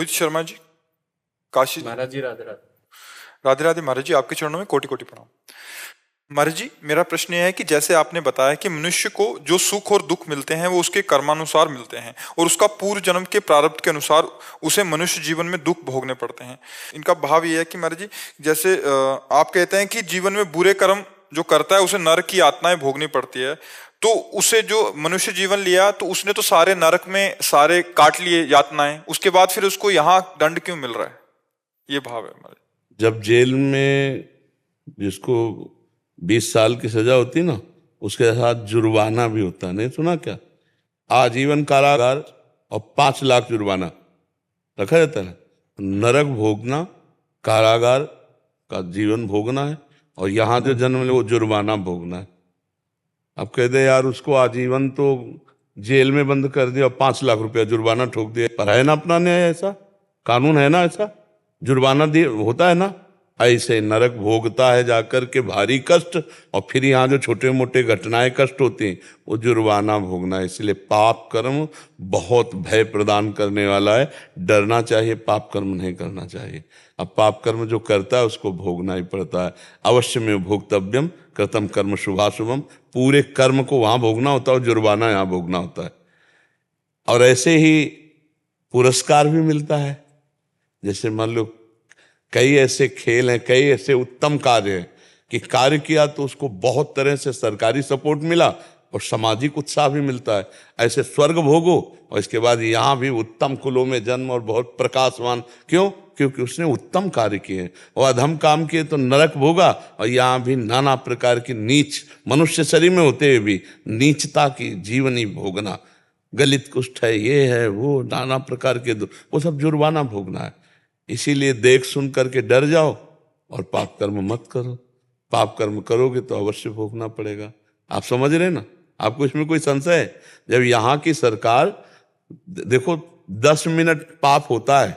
रोहित शर्मा जी, काशी जी। महाराज जी राधे राधे। राधे राधे महाराज जी, आपके चरणों में कोटि कोटि प्रणाम। महाराज जी, मेरा प्रश्न यह है कि जैसे आपने बताया कि मनुष्य को जो सुख और दुख मिलते हैं वो उसके कर्मानुसार मिलते हैं और उसका पूर्व जन्म के प्रारब्ध के अनुसार उसे मनुष्य जीवन में दुख भोगने पड़ते हैं। इनका भाव ये है कि महाराज जी, जैसे आप कहते हैं कि जीवन में बुरे कर्म जो करता है उसे नरक की यातनाएं भोगनी पड़ती है, तो उसे जो मनुष्य जीवन लिया तो उसने तो सारे नरक में सारे काट लिए यातनाएं, उसके बाद फिर उसको यहाँ दंड क्यों मिल रहा है? ये भाव है हमारे। जब जेल में जिसको 20 साल की सजा होती ना, उसके साथ जुर्माना भी होता है, नहीं सुना क्या? आजीवन कारागार और 5 लाख जुर्माना रखा जाता है। नरक भोगना, कारागार का जीवन भोगना है, और यहाँ जो जन्म ले वो जुर्माना भोगना है। अब कह दे यार उसको आजीवन तो जेल में बंद कर दिया और 5 लाख रुपया जुर्माना ठोक दिया, पर है ना अपना न्याय? ऐसा कानून है ना? ऐसा जुर्माना दिए होता है ना? ऐसे नरक भोगता है जाकर के भारी कष्ट, और फिर यहाँ जो छोटे मोटे घटनाएं कष्ट होती हैं वो जुर्माना भोगना है। इसलिए पाप कर्म बहुत भय प्रदान करने वाला है, डरना चाहिए, पाप कर्म नहीं करना चाहिए। अब पाप कर्म जो करता है उसको भोगना ही पड़ता है। अवश्य में भोक्तव्यम कृतम कर्म शुभाशुभम, पूरे कर्म को वहाँ भोगना होता है और जुर्माना यहाँ भोगना होता है। और ऐसे ही पुरस्कार भी मिलता है। जैसे मान लो कई ऐसे खेल हैं, कई ऐसे उत्तम कार्य हैं कि कार्य किया तो उसको बहुत तरह से सरकारी सपोर्ट मिला और सामाजिक उत्साह भी मिलता है। ऐसे स्वर्ग भोगो और इसके बाद यहाँ भी उत्तम कुलों में जन्म और बहुत प्रकाशवान। क्यों? क्योंकि उसने उत्तम कार्य किए। और अधम काम किए तो नरक भोगा, और यहाँ भी नाना प्रकार की नीच मनुष्य शरीर में होते हुए भी नीचता की जीवनी भोगना, गलित कुष्ठ है, ये है वो, नाना प्रकार के वो सब जुर्माना भोगना है। इसीलिए देख सुन करके डर जाओ और पाप कर्म मत करो। पाप कर्म करोगे तो अवश्य भोगना पड़ेगा। आप समझ रहे ना? आपको इसमें कोई संशय है? जब यहाँ की सरकार देखो 10 मिनट पाप होता है,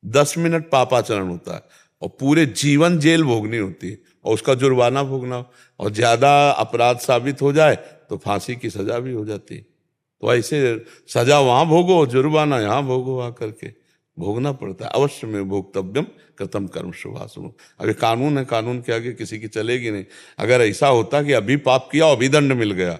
10 मिनट पापाचरण होता है, और पूरे जीवन जेल भोगनी होती है और उसका जुर्माना भोगना, और ज्यादा अपराध साबित हो जाए तो फांसी की सजा भी हो जाती है। तो ऐसे सजा वहां भोगो, जुर्माना यहाँ भोगो, आकर के भोगना पड़ता है। अवश्य में भोक्तव्यम कृतम कर्म शुभाशुभम। अभी कानून है, कानून के आगे किसी की चलेगी नहीं। अगर ऐसा होता कि अभी पाप किया अभी दंड मिल गया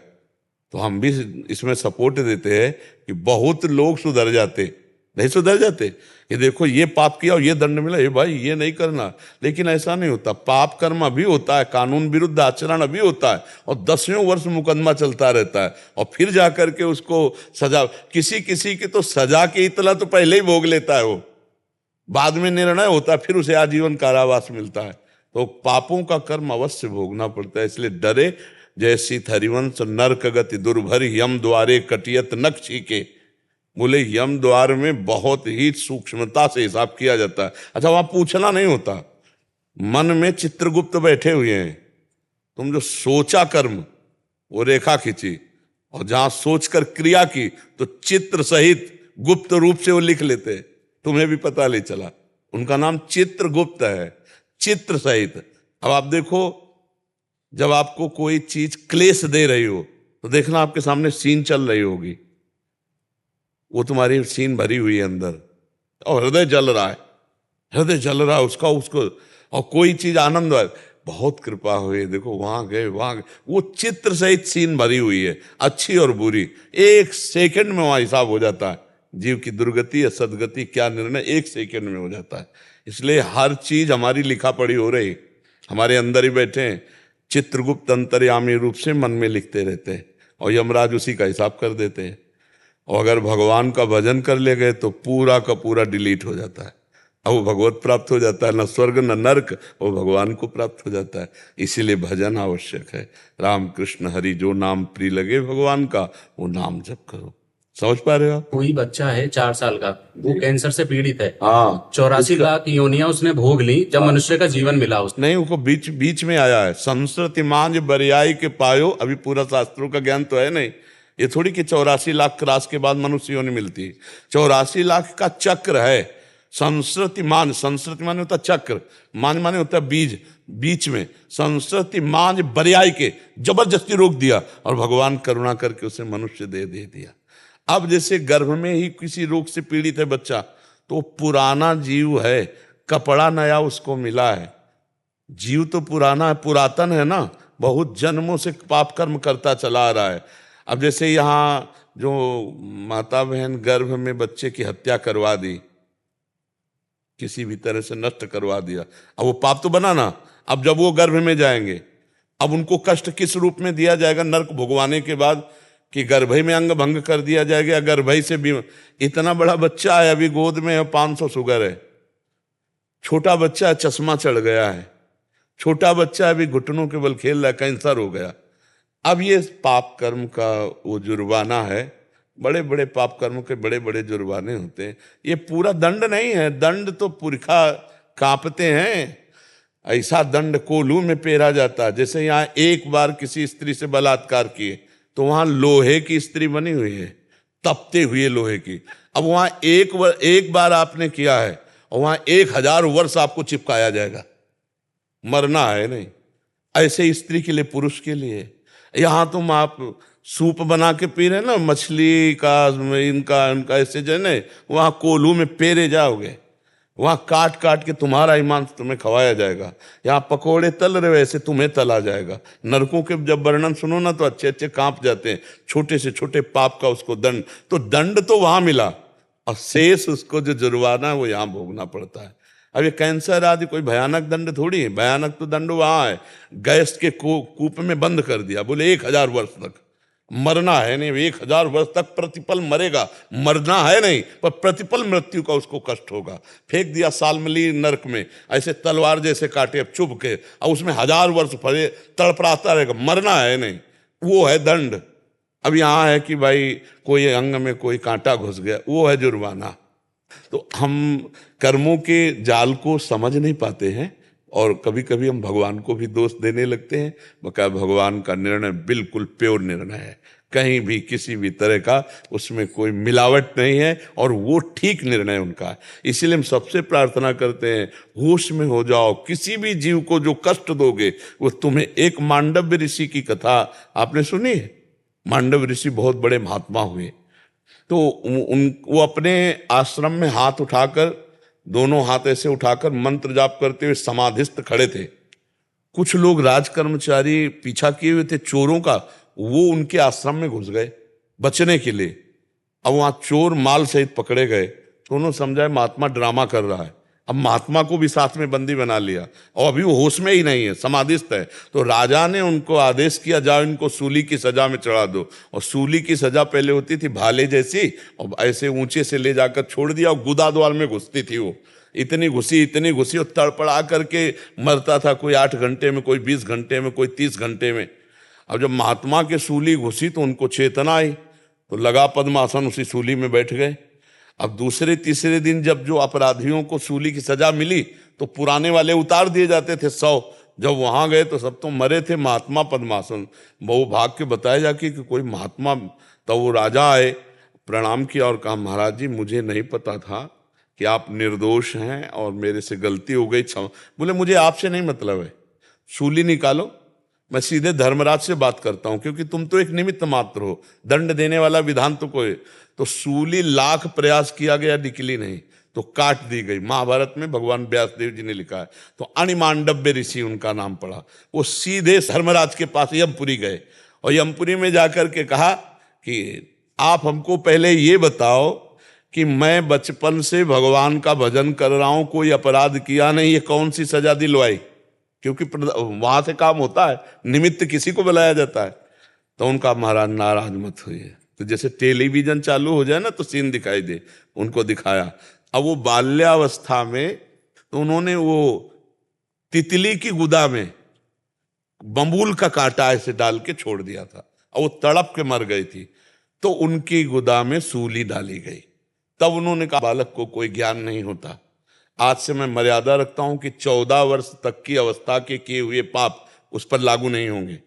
तो हम भी इसमें सपोर्ट देते हैं कि बहुत लोग सुधर जाते। नहीं सुधर जाते कि देखो ये पाप किया और ये दंड मिला, ये भाई ये नहीं करना। लेकिन ऐसा नहीं होता। पाप कर्म अभी होता है, कानून विरुद्ध आचरण अभी होता है, और 10वें वर्ष मुकदमा चलता रहता है, और फिर जाकर के उसको सजा। किसी किसी की तो सजा की इतला तो पहले ही भोग लेता है, वो बाद में निर्णय होता है, फिर उसे आजीवन कारावास मिलता है। तो पापों का कर्म अवश्य भोगना पड़ता है। इसलिए डरे जैसी हरिवंश नरक गति दुर्भर, यम द्वारे कटियत नख छीके। बोले यम द्वार में बहुत ही सूक्ष्मता से हिसाब किया जाता है। अच्छा, वहां पूछना नहीं होता, मन में चित्रगुप्त बैठे हुए हैं। तुम जो सोचा कर्म वो रेखा खींची, और जहां सोचकर क्रिया की तो चित्र सहित गुप्त रूप से वो लिख लेते। तुम्हें भी पता नहीं चला। उनका नाम चित्रगुप्त है, चित्र सहित। अब आप देखो, जब आपको कोई चीज क्लेश दे रही हो तो देखना आपके सामने सीन चल रही होगी, वो तुम्हारी सीन भरी हुई है अंदर, और हृदय जल रहा है, हृदय जल रहा है उसका, उसको। और कोई चीज आनंद, बहुत कृपा हुई, देखो वहां गए वहां गए, वो चित्र सहित सीन भरी हुई है, अच्छी और बुरी। 1 सेकंड में वहां हिसाब हो जाता है। जीव की दुर्गति या सदगति क्या निर्णय 1 सेकंड में हो जाता है। इसलिए हर चीज हमारी लिखा पढ़ी हो रही, हमारे अंदर ही बैठे हैं। चित्रगुप्त अंतर्यामी रूप से मन में लिखते रहते हैं, और यमराज उसी का हिसाब कर देते हैं। और अगर भगवान का भजन कर ले गए तो पूरा का पूरा डिलीट हो जाता है। अब वो भगवत प्राप्त हो जाता है, न स्वर्ग न नर्क, वो भगवान को प्राप्त हो जाता है। इसीलिए भजन आवश्यक है। राम कृष्ण हरि जो नाम प्रिय लगे भगवान का, वो नाम जप करो। समझ पा रहे हो आप? कोई बच्चा है 4 साल का, वो कैंसर से पीड़ित है। हाँ, 84 लाख योनियां उसने भोग ली जब मनुष्य का जीवन मिला उसको। नहीं, उनको बीच बीच में आया है। संस्कृति मांझ बरियाई के पायो, अभी पूरा शास्त्रों का ज्ञान तो है नहीं। ये थोड़ी कि 84 लाख क्रॉस के बाद मनुष्य योनि मिलती है। 84 लाख का चक्र है। संस्कृति मान, संस्कृति माने होता चक्र, मान माने होता बीज, बीच में संस्कृति मान बरियाई के जबरदस्ती रोक दिया, और भगवान करुणा करके उसे मनुष्य दे दिया। अब जैसे गर्भ में ही किसी रोग से पीड़ित है बच्चा, तो पुराना जीव है, कपड़ा नया उसको मिला है। जीव तो पुराना है, पुरातन है ना, बहुत जन्मों से पाप कर्म करता चला आ रहा है। अब जैसे यहाँ जो माता बहन गर्भ में बच्चे की हत्या करवा दी, किसी भी तरह से नष्ट करवा दिया, अब वो पाप तो बना ना। अब जब वो गर्भ में जाएंगे, अब उनको कष्ट किस रूप में दिया जाएगा नरक भोगवाने के बाद, कि गर्भई में अंग भंग कर दिया जाएगा, गर्भई से भी। इतना बड़ा बच्चा है, अभी गोद में है, 500 शुगर है, छोटा बच्चा है, चश्मा चढ़ गया है, छोटा बच्चा अभी घुटनों के बल खेल रहा है, कैंसर हो गया। अब ये पाप कर्म का वो जुर्माना है, बड़े बड़े पाप कर्मों के बड़े बड़े जुर्माने होते हैं। ये पूरा दंड नहीं है, दंड तो पुरखा कांपते हैं, ऐसा दंड कोलू में पेरा जाता है। जैसे यहाँ एक बार किसी स्त्री से बलात्कार किए तो वहां लोहे की स्त्री बनी हुई है, तपते हुए लोहे की। अब वहां एक बार आपने किया है और वहां 1000 वर्ष आपको चिपकाया जाएगा, मरना है नहीं। ऐसे स्त्री के लिए, पुरुष के लिए। यहाँ तुम आप सूप बना के पी रहे ना, मछली का, इनका ऐसे जो है, वहां कोल्हू में पेरे जाओगे, वहां काट काट के तुम्हारा ईमान तुम्हें खवाया जाएगा। यहाँ पकोड़े तल रहे वैसे तुम्हें तला जाएगा। नरकों के जब वर्णन सुनो ना तो अच्छे अच्छे कांप जाते हैं, छोटे से छोटे पाप का उसको दंड। तो दंड तो वहां मिला और शेष उसको जो जुर्माना है वो यहाँ भोगना पड़ता है। अब ये कैंसर आदि कोई भयानक दंड थोड़ी है, भयानक तो दंड वहां है, गैस के कूप में बंद कर दिया, बोले 1000 वर्ष तक। मरना है नहीं, 1000 वर्ष तक प्रतिपल मरेगा, मरना है नहीं, पर प्रतिपल मृत्यु का उसको कष्ट होगा। फेंक दिया सालमली नरक में, ऐसे तलवार जैसे काटे, अब चुभ के, अब उसमें 1000 वर्ष फरे तड़पड़ाता रहेगा, मरना है नहीं, वो है दंड। अब यहाँ है कि भाई कोई अंग में कोई कांटा घुस गया, वो है जुर्माना। तो हम कर्मों के जाल को समझ नहीं पाते हैं और कभी कभी हम भगवान को भी दोष देने लगते हैं। मगर भगवान का निर्णय बिल्कुल प्योर निर्णय है, कहीं भी किसी भी तरह का उसमें कोई मिलावट नहीं है और वो ठीक निर्णय उनका है। इसीलिए हम सबसे प्रार्थना करते हैं, होश में हो जाओ, किसी भी जीव को जो कष्ट दोगे वो तुम्हें। एक मांडव्य ऋषि की कथा आपने सुनी है? मांडव ऋषि बहुत बड़े महात्मा हुए, तो वो अपने आश्रम में हाथ उठाकर, दोनों हाथ ऐसे उठाकर मंत्र जाप करते हुए समाधिस्थ खड़े थे। कुछ लोग राज कर्मचारी पीछा किए हुए थे चोरों का, वो उनके आश्रम में घुस गए बचने के लिए। अब वहां चोर माल सहित पकड़े गए, तो उन्होंने समझा महात्मा ड्रामा कर रहा है। अब महात्मा को भी साथ में बंदी बना लिया और अभी वो होश में ही नहीं है, समाधिस्थ है। तो राजा ने उनको आदेश किया, जाओ इनको सूली की सजा में चढ़ा दो। और सूली की सजा पहले होती थी भाले जैसी, और ऐसे ऊंचे से ले जाकर छोड़ दिया और गुदा द्वार में घुसती थी वो। इतनी घुसी और तड़पड़ा करके मरता था, कोई 8 घंटे में, कोई 20 घंटे में, कोई 30 घंटे में। अब जब महात्मा के सूली घुसी तो उनको चेतना आई, तो लगा पद्मासन, उसी सूली में बैठ गए। अब दूसरे तीसरे दिन जब जो अपराधियों को सूली की सजा मिली तो पुराने वाले उतार दिए जाते थे 100। जब वहां गए तो सब तो मरे थे, महात्मा पद्मासन। बहु भाग के बताया जाके कि कोई महात्मा, तो वो राजा आए, प्रणाम किया और कहा, महाराज जी मुझे नहीं पता था कि आप निर्दोष हैं और मेरे से गलती हो गई, क्षमा। बोले मुझे आपसे नहीं मतलब है, सूली निकालो, मैं सीधे धर्मराज से बात करता हूं, क्योंकि तुम तो एक निमित्त मात्र हो, दंड देने वाला विधान तो कोई। तो सूली लाख प्रयास किया गया, निकली नहीं, तो काट दी गई। महाभारत में भगवान व्यासदेव जी ने लिखा है। तो अणिमांडव्य ऋषि उनका नाम पड़ा। वो सीधे धर्मराज के पास यमपुरी गए और यमपुरी में जाकर के कहा कि आप हमको पहले ये बताओ कि मैं बचपन से भगवान का भजन कर रहा हूं, कोई अपराध किया नहीं, ये कौन सी सजा दिलवाई? क्योंकि वहां से काम होता है, निमित्त किसी को बुलाया जाता है। तो उनका महाराज नाराज मत हुई। तो जैसे टेलीविजन चालू हो जाए ना तो सीन दिखाई दे, उनको दिखाया। अब वो बाल्यावस्था में तो उन्होंने वो तितली की गुदा में बम्बूल का कांटा ऐसे डाल के छोड़ दिया था और वो तड़प के मर गई थी। तो उनकी गुदा में सूली डाली गई। तब उन्होंने कहा बालक को कोई ज्ञान नहीं होता। आज से मैं मर्यादा रखता हूं कि 14 वर्ष तक की अवस्था के किए हुए पाप उस पर लागू नहीं होंगे,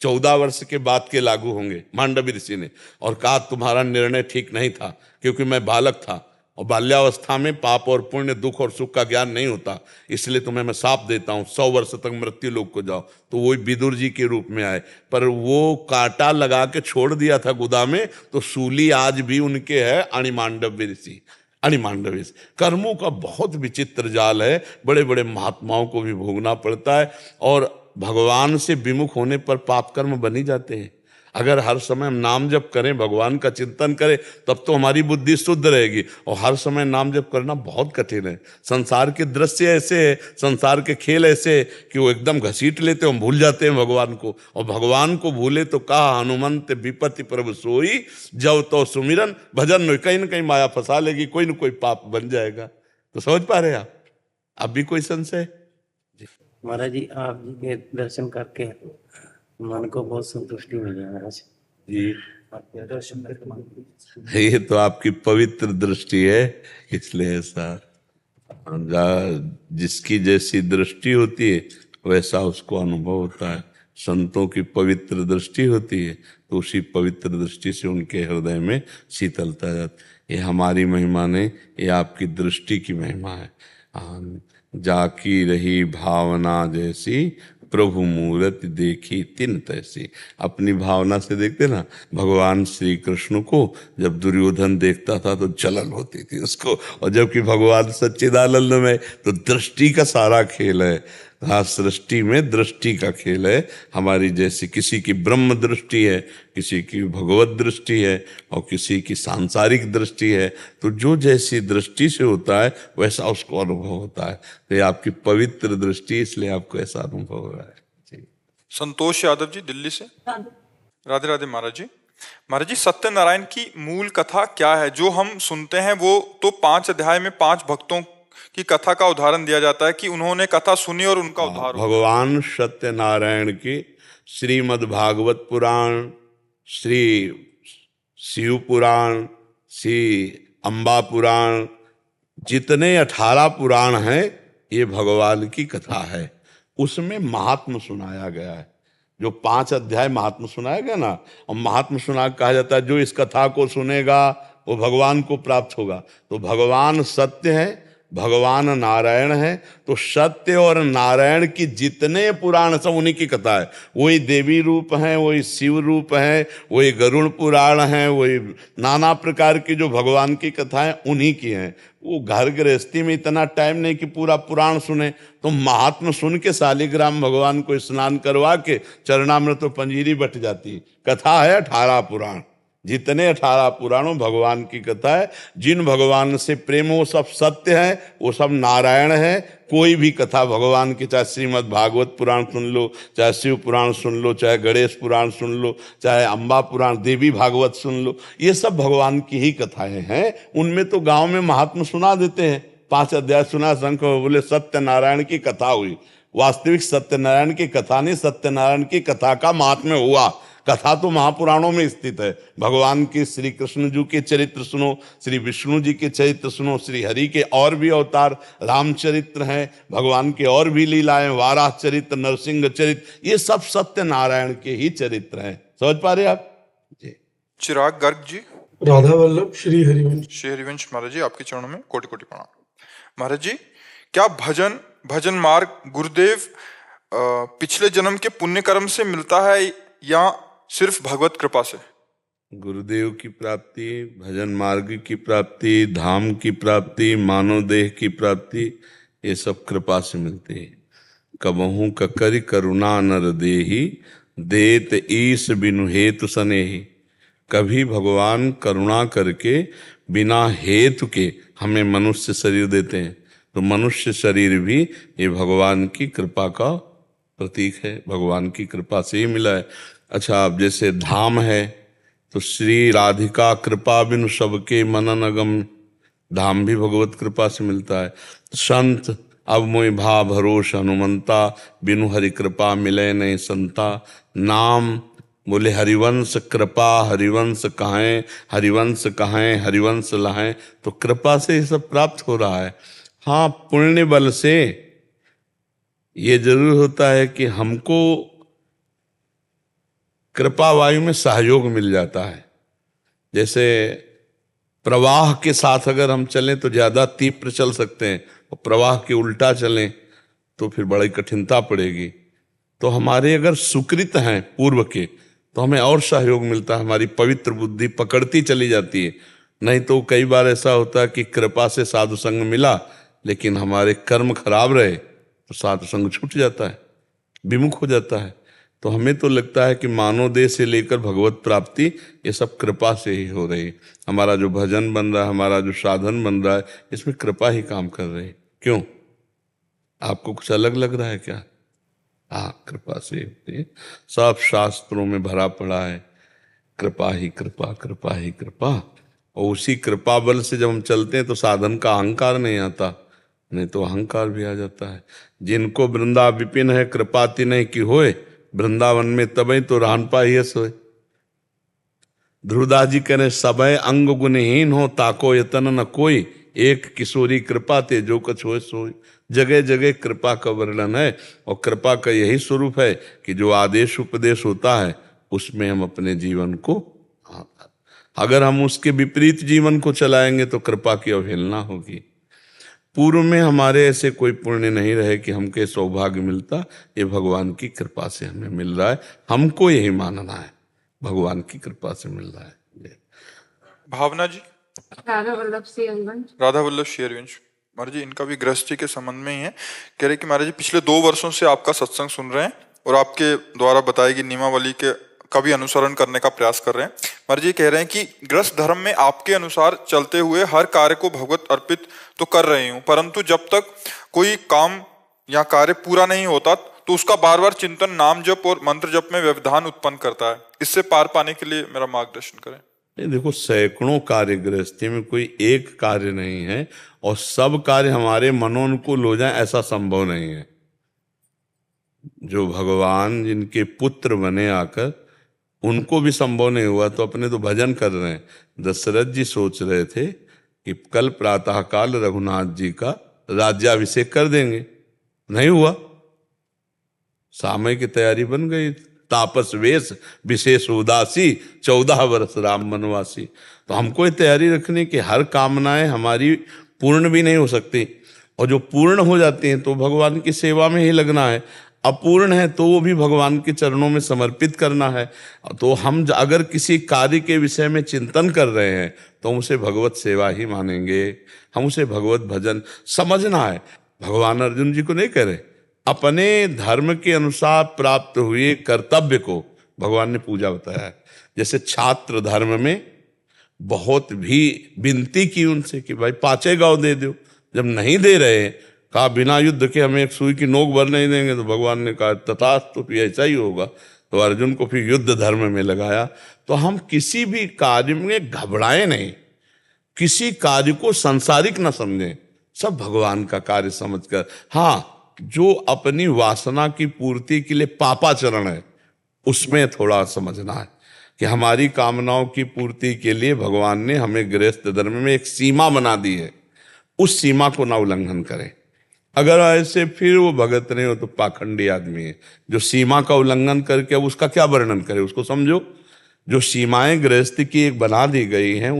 14 वर्ष के बाद के लागू होंगे। मांडवी ऋषि ने और कहा तुम्हारा निर्णय ठीक नहीं था, क्योंकि मैं बालक था और बाल्यावस्था में पाप और पुण्य, दुख और सुख का ज्ञान नहीं होता, इसलिए तुम्हें मैं साप देता हूं 100 वर्ष तक मृत्यु लोक को जाओ। तो वो विदुर जी के रूप में आए, पर वो कांटा लगा के छोड़ दिया था गुदा में, तो सूली आज भी उनके है अणिमांडव्य ऋषि। अणिमांडवेश। कर्मों का बहुत विचित्र जाल है, बड़े बड़े महात्माओं को भी भोगना पड़ता है, और भगवान से विमुख होने पर पाप कर्म बन ही जाते हैं। अगर हर समय हम नाम जप करें, भगवान का चिंतन करें, तब तो हमारी बुद्धि शुद्ध रहेगी, और हर समय नाम जप करना बहुत कठिन है। संसार के दृश्य ऐसे है, संसार के खेल ऐसे है कि वो एकदम घसीट लेते, हम भूल जाते हैं भगवान को, और भगवान को भूले तो कहा हनुमंत विपत्ति प्रभु सोई, जब तो सुमिरन भजन में कहीं ना कहीं माया फंसा लेगी, कोई ना कोई पाप बन जाएगा। तो समझ पा रहे हैं आप? अब भी कोई संशय? महाराज जी, आप जी के दर्शन करके मन को बहुत संतुष्टि मिली महाराज जी, आपके दर्शन करके। ये तो आपकी पवित्र दृष्टि है, इसलिए ऐसा। जिसकी जैसी दृष्टि होती है वैसा उसको अनुभव होता है। संतों की पवित्र दृष्टि होती है तो उसी पवित्र दृष्टि से उनके हृदय में शीतलता जाती। ये हमारी महिमा नहीं, ये आपकी दृष्टि की महिमा है। जाकी रही भावना जैसी, प्रभु मूरत देखी तिन तैसी। अपनी भावना से देखते ना, भगवान श्री कृष्ण को जब दुर्योधन देखता था तो जलन होती थी उसको, और जबकि भगवान सच्चिदानंद में तो दृष्टि का सारा खेल है। हाँ, सृष्टि में दृष्टि का खेल है। हमारी जैसी किसी की ब्रह्म दृष्टि है, किसी की भगवत दृष्टि है, और किसी की सांसारिक दृष्टि है। तो जो जैसी दृष्टि से होता है वैसा उसको अनुभव होता है। तो ये आपकी पवित्र दृष्टि, इसलिए आपको ऐसा अनुभव हो रहा है जी। संतोष यादव जी दिल्ली से। राधे राधे महाराज जी। महाराज जी, सत्यनारायण की मूल कथा क्या है? जो हम सुनते हैं वो तो 5 अध्याय में 5 भक्तों की कथा का उदाहरण दिया जाता है कि उन्होंने कथा सुनी और उनका उद्धार हुआ। भगवान सत्यनारायण की श्रीमद् भागवत पुराण, श्री शिव पुराण, श्री अम्बा पुराण, जितने 18 पुराण हैं ये भगवान की कथा है। उसमें महात्म सुनाया गया है। जो 5 अध्याय महात्म सुनाया गया ना, और महात्म सुना कहा जाता है जो इस कथा को सुनेगा वो भगवान को प्राप्त होगा। तो भगवान सत्य है, भगवान नारायण है, तो सत्य और नारायण की जितने पुराण सब उन्हीं की कथा है। वही देवी रूप हैं, वही शिव रूप हैं, वही गरुड़ पुराण हैं, वही नाना प्रकार की जो भगवान की कथाएं उन्हीं की हैं। वो घर गृहस्थी में इतना टाइम नहीं कि पूरा पुराण सुने, तो महात्मा सुन के शालिग्राम भगवान को स्नान करवा के चरणामृत पंजीरी बट जाती है। कथा है 18 पुराण, जितने 18 पुराणों भगवान की कथा है। जिन भगवान से प्रेम वो सब सत्य है, वो सब नारायण है। कोई भी कथा भगवान की, चाहे श्रीमद् भागवत पुराण सुन लो, चाहे शिव पुराण सुन लो, चाहे गणेश पुराण सुन लो, चाहे अम्बा पुराण, देवी भागवत सुन लो, ये सब भगवान की ही कथाएं हैं। उनमें तो गांव में महात्मा सुना देते हैं। 5 अध्याय सुना, शंख बोले, सत्यनारायण की कथा हुई। वास्तविक सत्यनारायण की कथा नहीं, सत्यनारायण की कथा का महात्म्य हुआ। कथा तो महापुराणों में स्थित है। भगवान के श्री कृष्ण जी के चरित्र सुनो, श्री विष्णु जी के चरित्र सुनो, श्री हरि के और भी अवतार, रामचरित्र हैं, भगवान के और भी लीलाएं, वाराह चरित्र, नरसिंह चरित्र, ये सब सत्यनारायण के ही चरित्र हैं। समझ पा रहे आप जी? चिराग गर्ग जी। राधा वल्लभ श्री हरिवंश। श्री हरिवंश महाराज जी, आपके चरणों में कोटि कोटि प्रणाम। महाराज जी, क्या भजन मार्ग गुरुदेव पिछले जन्म के पुण्य कर्म से मिलता है या सिर्फ भगवत कृपा से? गुरुदेव की प्राप्ति, भजन मार्ग की प्राप्ति, धाम की प्राप्ति, मानव देह की प्राप्ति, ये सब कृपा से मिलती है। कबहू ककरि करुणा नर देही, देत ईश बिनु हेतु सनेही। कभी भगवान करुणा करके बिना हेतु के हमें मनुष्य शरीर देते हैं। तो मनुष्य शरीर भी ये भगवान की कृपा का प्रतीक है, भगवान की कृपा से ही मिला है। अच्छा, अब जैसे धाम है तो श्री राधिका कृपा बिनु सबके मनन अगम, धाम भी भगवत कृपा से मिलता है। संत अब मोहि भा भरोस हनुमंता, बिनु हरि कृपा मिले नहीं संता। नाम बोले हरिवंश कृपा, हरिवंश कहाएं, हरिवंश कहाएं, हरिवंश लाएं। तो कृपा से ये सब प्राप्त हो रहा है। हाँ, पुण्य बल से ये जरूर होता है कि हमको कृपा वायु में सहयोग मिल जाता है। जैसे प्रवाह के साथ अगर हम चलें तो ज़्यादा तीव्र चल सकते हैं, और प्रवाह के उल्टा चलें तो फिर बड़ी कठिनता पड़ेगी। तो हमारे अगर सुकृत हैं पूर्व के तो हमें और सहयोग मिलता है, हमारी पवित्र बुद्धि पकड़ती चली जाती है। नहीं तो कई बार ऐसा होता है कि कृपा से साधु संग मिला, लेकिन हमारे कर्म खराब रहे तो साधु संग छूट जाता है, विमुख हो जाता है। तो हमें तो लगता है कि मानव देह से लेकर भगवत प्राप्ति ये सब कृपा से ही हो रही। हमारा जो भजन बन रहा है, हमारा जो साधन बन रहा है, इसमें कृपा ही काम कर रही। क्यों, आपको कुछ अलग लग रहा है क्या? हाँ, कृपा से होती है। सब शास्त्रों में भरा पड़ा है कृपा ही कृपा, कृपा ही कृपा। और उसी कृपा बल से जब हम चलते हैं तो साधन का अहंकार नहीं आता, नहीं तो अहंकार भी आ जाता है। जिनको वृंदा विपिन है कृपा तिन्ह की होए, वृंदावन में तबे तो रान पाइए सोए। ध्रुवदास जी कह रहे सबय अंग गुणहीन हो, ताको यतन न कोई, एक किशोरी कृपा ते जो कछ होए सोए। जगह जगह कृपा का वर्णन है, और कृपा का यही स्वरूप है कि जो आदेश उपदेश होता है उसमें हम अपने जीवन को, अगर हम उसके विपरीत जीवन को चलाएंगे तो कृपा की अवहेलना होगी। पूर्व में हमारे ऐसे कोई पुण्य नहीं रहे कि हमके सौभाग्य मिलता, ये भगवान की कृपा से हमें मिल रहा है। हमको यही मानना है, भगवान की कृपा से मिल रहा है। भावना जी। राधा वल्लभ सिंह हरिवंश। राधा वल्लभ सिंह हरिवंश महाराज जी, इनका भी गृहस्थी के संबंध में ही है। कह रहे कि महाराज जी पिछले 2 वर्षों से आपका सत्संग सुन रहे हैं और आपके द्वारा बताई गई नियमावली के का भी अनुसरण करने का प्रयास कर रहे हैं। महाराज जी कह रहे हैं कि गृहस्थ धर्म में आपके अनुसार चलते हुए हर कार्य को भगवत अर्पित तो कर रही हूँ, परंतु जब तक कोई काम या कार्य पूरा नहीं होता तो उसका बार बार चिंतन नाम जप और मंत्र जप में व्यवधान उत्पन्न करता है। इससे पार पाने के लिए मेरा मार्गदर्शन करें। देखो, सैकड़ों कार्य गृहस्थी में, कोई एक कार्य नहीं है, और सब कार्य हमारे मनोनुकूल हो जाए ऐसा संभव नहीं है। जो भगवान जिनके पुत्र बने आकर, उनको भी संभव नहीं हुआ तो अपने तो भजन कर रहे हैं। दशरथ जी सोच रहे थे कि कल प्रातःकाल रघुनाथ जी का राज्याभिषेक कर देंगे, नहीं हुआ। समय की तैयारी बन गई, तापस वेश विशेष उदासी, 14 वर्ष राम वनवासी। तो हमको ये तैयारी रखनी कि हर कामनाएं हमारी पूर्ण भी नहीं हो सकती, और जो पूर्ण हो जाती हैं तो भगवान की सेवा में ही लगना है। अपूर्ण है तो वो भी भगवान के चरणों में समर्पित करना है। तो हम अगर किसी कार्य के विषय में चिंतन कर रहे हैं तो हम उसे भगवत सेवा ही मानेंगे, हम उसे भगवत भजन समझना है। भगवान अर्जुन जी को नहीं कह रहे, अपने धर्म के अनुसार प्राप्त हुए कर्तव्य को भगवान ने पूजा बताया है। जैसे छात्र धर्म में बहुत भी विनती की उनसे कि भाई 5 गांव दे दो, जब नहीं दे रहे, कहा बिना युद्ध के हमें एक सुई की नोक भर नहीं देंगे, तो भगवान ने कहा तथास्तु, तो ऐसा ही होगा। तो अर्जुन को फिर युद्ध धर्म में लगाया। तो हम किसी भी कार्य में घबराएं नहीं, किसी कार्य को सांसारिक न समझें, सब भगवान का कार्य समझकर। हाँ, जो अपनी वासना की पूर्ति के लिए पापाचरण है उसमें थोड़ा समझना है कि हमारी कामनाओं की पूर्ति के लिए भगवान ने हमें गृहस्थ धर्म में एक सीमा बना दी है, उस सीमा को ना उल्लंघन करें। अगर ऐसे फिर वो भगत नहीं हो तो पाखंडी आदमी है, जो सीमा का उल्लंघन करके अब उसका क्या वर्णन करे, उसको समझो। जो सीमाएं गृहस्थी की एक बना दी गई हैं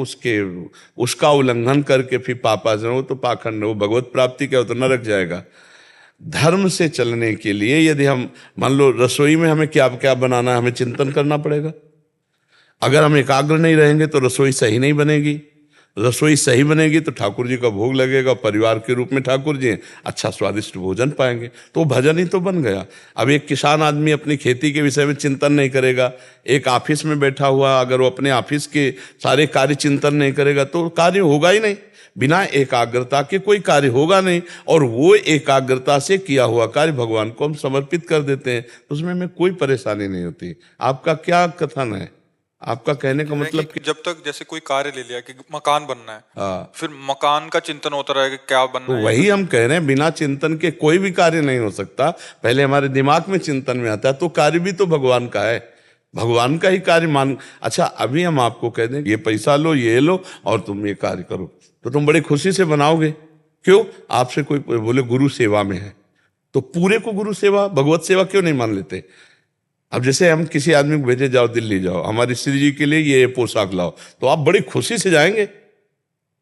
उसका उल्लंघन करके फिर पापाचरण हो तो पाखंड, वो भगवत प्राप्ति क्या हो तो नरक जाएगा। धर्म से चलने के लिए यदि हम मान लो रसोई में हमें क्या क्या बनाना है, हमें चिंतन करना पड़ेगा। अगर हम एकाग्र नहीं रहेंगे तो रसोई सही नहीं बनेगी। रसोई सही बनेगी तो ठाकुर जी का भोग लगेगा, परिवार के रूप में ठाकुर जी अच्छा स्वादिष्ट भोजन पाएंगे, तो भजन ही तो बन गया। अब एक किसान आदमी अपनी खेती के विषय में चिंतन नहीं करेगा, एक ऑफिस में बैठा हुआ अगर वो अपने ऑफिस के सारे कार्य चिंतन नहीं करेगा तो कार्य होगा ही नहीं। बिना एकाग्रता के कोई कार्य होगा नहीं, और वो एकाग्रता से किया हुआ कार्य भगवान को हम समर्पित कर देते हैं, उसमें हमें कोई परेशानी नहीं होती। आपका क्या कथन है? आपका कहने का मतलब कि जब तक जैसे कोई कार्य ले लिया कि मकान बनना है, हाँ, फिर मकान का चिंतन होता रहेगा क्या बनना तो है। वही हम कह रहे हैं, बिना चिंतन के कोई भी कार्य नहीं हो सकता। पहले हमारे दिमाग में चिंतन में आता है तो कार्य भी तो भगवान का है, भगवान का ही कार्य मान। अच्छा, अभी हम आपको कह दें ये पैसा लो, ये लो और तुम ये कार्य करो, तो तुम बड़ी खुशी से बनाओगे। क्यों? आपसे कोई बोले गुरु सेवा में है तो पूरे को गुरु सेवा, भगवत सेवा क्यों नहीं मान लेते? अब जैसे हम किसी आदमी को भेजे, जाओ दिल्ली जाओ, हमारी श्री जी के लिए ये पोशाक लाओ, तो आप बड़ी खुशी से जाएंगे।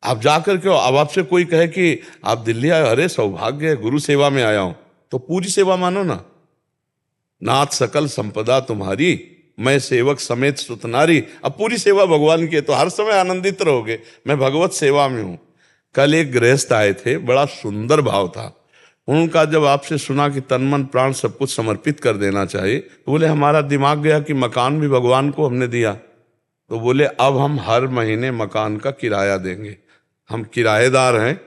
आप जाकर के अब आपसे कोई कहे कि आप दिल्ली आए, अरे सौभाग्य है, गुरु सेवा में आया हूं, तो पूरी सेवा मानो ना। नाथ सकल संपदा तुम्हारी, मैं सेवक समेत सुतनारी। अब पूरी सेवा भगवान की है तो हर समय आनंदित रहोगे, मैं भगवत सेवा में हूं। कल एक गृहस्थ आए थे, बड़ा सुंदर भाव था उनका। जब आपसे सुना कि तन मन प्राण सब कुछ समर्पित कर देना चाहिए, तो बोले हमारा दिमाग गया कि मकान भी भगवान को हमने दिया। तो बोले अब हम हर महीने मकान का किराया देंगे, हम किराएदार हैं।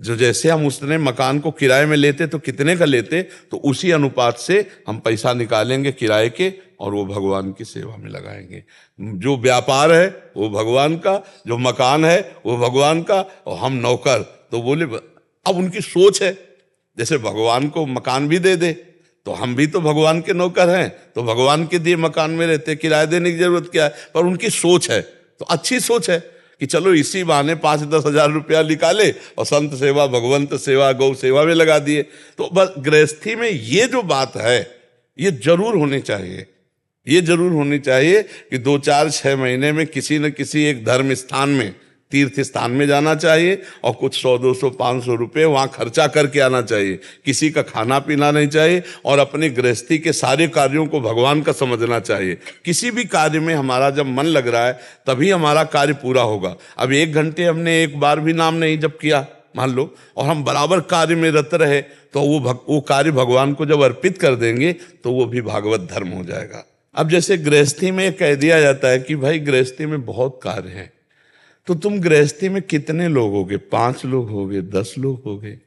जो जैसे हम उसने मकान को किराए में लेते तो कितने का लेते, तो उसी अनुपात से हम पैसा निकालेंगे किराए के और वो भगवान की सेवा में लगाएंगे। जो व्यापार है वो भगवान का, जो मकान है वो भगवान का, और हम नौकर। तो बोले अब उनकी सोच है जैसे भगवान को मकान भी दे दे तो हम भी तो भगवान के नौकर हैं, तो भगवान के दिए मकान में रहते, किराया देने की जरूरत क्या है। पर उनकी सोच है तो अच्छी सोच है कि चलो इसी बहाने 5-10 हजार रुपया निकाले और संत सेवा, भगवंत सेवा, गौ सेवा में लगा दिए। तो बस गृहस्थी में ये जो बात है ये जरूर होनी चाहिए, ये जरूर होनी चाहिए कि 2-4-6 महीने में किसी न किसी एक धर्म स्थान में, तीर्थ स्थान में जाना चाहिए और कुछ 100-200-500 रुपये वहाँ खर्चा करके आना चाहिए। किसी का खाना पीना नहीं चाहिए और अपनी गृहस्थी के सारे कार्यों को भगवान का समझना चाहिए। किसी भी कार्य में हमारा जब मन लग रहा है तभी हमारा कार्य पूरा होगा। अब 1 घंटे हमने एक बार भी नाम नहीं जप किया मान लो, और हम बराबर कार्य में रत रहे, तो वो कार्य भगवान को जब अर्पित कर देंगे तो वो भी भागवत धर्म हो जाएगा। अब जैसे गृहस्थी में कह दिया जाता है कि भाई गृहस्थी में बहुत कार्य हैं, तो तुम गृहस्थी में कितने लोग होगे? 5 लोग होगे, 10 लोग होगे?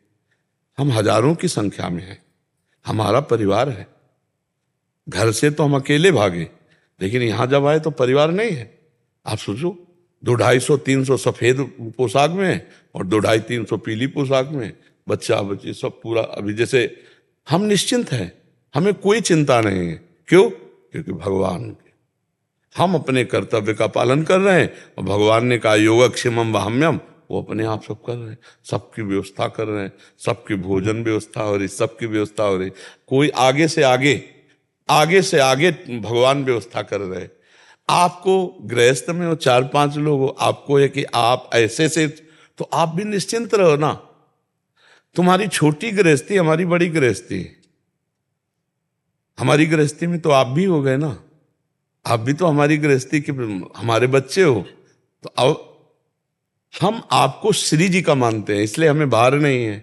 हम हजारों की संख्या में हैं, हमारा परिवार है। घर से तो हम अकेले भागे, लेकिन यहां जब आए तो परिवार नहीं है। आप सोचो 200-250-300 सफेद पोशाक में और 250-300 पीली पोशाक में, बच्चा बच्ची सब पूरा। अभी जैसे हम निश्चिंत हैं, हमें कोई चिंता नहीं है। क्यों? क्योंकि भगवान, हम अपने कर्तव्य का पालन कर रहे हैं और भगवान ने कहा योगक्षेमम वहाम्यम, वो अपने आप सब कर रहे हैं, सबकी व्यवस्था कर रहे हैं, सबकी भोजन व्यवस्था हो रही, सबकी व्यवस्था हो रही। कोई आगे से आगे भगवान व्यवस्था कर रहे हैं। आपको गृहस्थ में हो 4-5 लोग हो, आपको है कि आप ऐसे से, तो आप भी निश्चिंत रहो ना। तुम्हारी छोटी गृहस्थी हमारी बड़ी गृहस्थी, हमारी गृहस्थी में तो आप भी हो गए ना, आप भी तो हमारी गृहस्थी के हमारे बच्चे हो। तो अब हम आपको श्री जी का मानते हैं, इसलिए हमें भार नहीं है,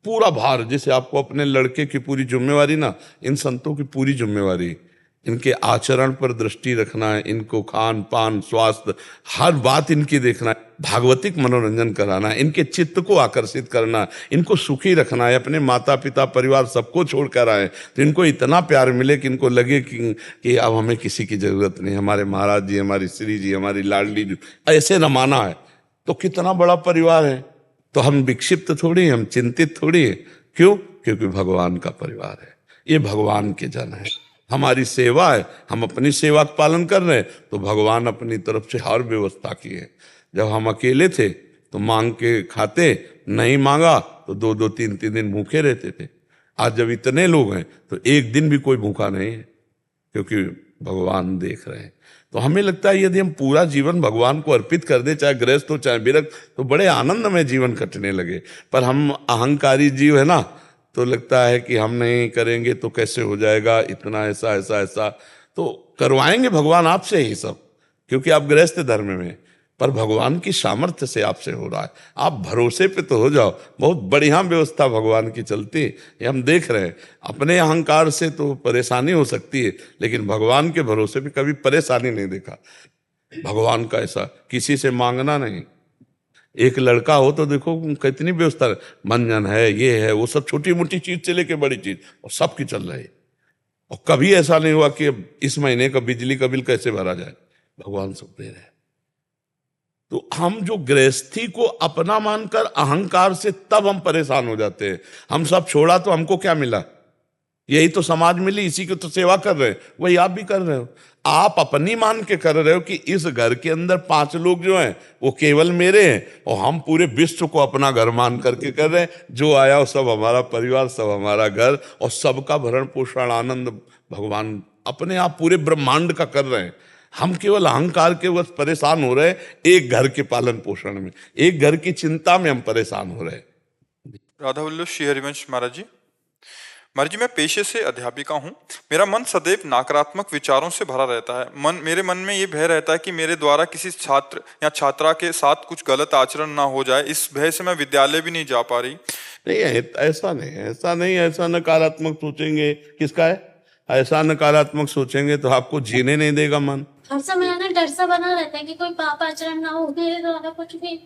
पूरा भार। जैसे आपको अपने लड़के की पूरी जिम्मेवारी ना, इन संतों की पूरी जिम्मेवारी, इनके आचरण पर दृष्टि रखना है, इनको खान पान स्वास्थ्य हर बात इनकी देखना है, भागवतिक मनोरंजन कराना है, इनके चित्त को आकर्षित करना है, इनको सुखी रखना है। अपने माता पिता परिवार सबको छोड़कर आए तो इनको इतना प्यार मिले कि इनको लगे कि अब हमें किसी की जरूरत नहीं, हमारे महाराज जी, हमारी श्री जी, हमारी लाडली जी, ऐसे रमाना है। तो कितना बड़ा परिवार है। तो हम विक्षिप्त थोड़ी, हम चिंतित थोड़ी है। क्यों? क्योंकि भगवान का परिवार है, ये भगवान के जन है, हमारी सेवा है, हम अपनी सेवा का पालन कर रहे हैं, तो भगवान अपनी तरफ से हर व्यवस्था की है। जब हम अकेले थे तो मांग के खाते, नहीं मांगा तो 2-2 3-3 दिन भूखे रहते थे। आज जब इतने लोग हैं तो एक दिन भी कोई भूखा नहीं है, क्योंकि भगवान देख रहे हैं। तो हमें लगता है यदि हम पूरा जीवन भगवान को अर्पित कर दे, चाहे गृहस्थ हो चाहे विरक्त, तो बड़े आनंद में जीवन कटने लगे। पर हम अहंकारी जीव है ना, तो लगता है कि हम नहीं करेंगे तो कैसे हो जाएगा, इतना ऐसा ऐसा ऐसा। तो करवाएंगे भगवान आपसे ही सब, क्योंकि आप गृहस्थ धर्म में, पर भगवान की सामर्थ्य से आपसे हो रहा है। आप भरोसे पे तो हो जाओ, बहुत बढ़िया व्यवस्था भगवान की चलती है, ये हम देख रहे हैं। अपने अहंकार से तो परेशानी हो सकती है, लेकिन भगवान के भरोसे पे कभी परेशानी नहीं देखा। भगवान का ऐसा किसी से मांगना नहीं। एक लड़का हो तो देखो कितनी व्यवस्था, मंजन है, ये है, वो सब छोटी मोटी चीज से लेके बड़ी चीज और सबकी चल रही है। और कभी ऐसा नहीं हुआ कि इस महीने का बिजली का बिल कैसे भरा जाए, भगवान सब दे रहे हैं। तो हम जो गृहस्थी को अपना मानकर अहंकार से तब हम परेशान हो जाते हैं। हम सब छोड़ा तो हमको क्या मिला? यही तो समाज मिली, इसी की तो सेवा कर रहे हैं, वही आप भी कर रहे हो। आप अपनी मान के कर रहे हो कि इस घर के अंदर 5 लोग जो हैं वो केवल मेरे हैं, और हम पूरे विश्व को अपना घर मान करके कर रहे हैं। जो आया वो सब हमारा परिवार, सब हमारा घर, और सबका भरण पोषण आनंद भगवान अपने आप पूरे ब्रह्मांड का कर रहे हैं। हम केवल अहंकार के वश परेशान हो रहे हैं, एक घर के पालन पोषण में, एक घर की चिंता में हम परेशान हो रहे हैं। राधा वल्लभ श्री हरिवंश महाराज जी, महाराज जी मैं पेशे से अध्यापिका हूँ। मेरा मन सदैव नकारात्मक विचारों से भरा रहता है। मेरे मन में ये भय रहता है कि मेरे द्वारा किसी छात्र या छात्रा के साथ कुछ गलत आचरण ना हो जाए। इस भय से मैं विद्यालय भी नहीं जा पा रही। नहीं ऐसा नहीं, ऐसा नकारात्मक सोचेंगे किसका है? ऐसा नकारात्मक सोचेंगे तो आपको जीने नहीं देगा मन। हर समय ना डर सा बना रहता है कि कोई पाप आचरण ना हो मेरे द्वारा कुछ भी।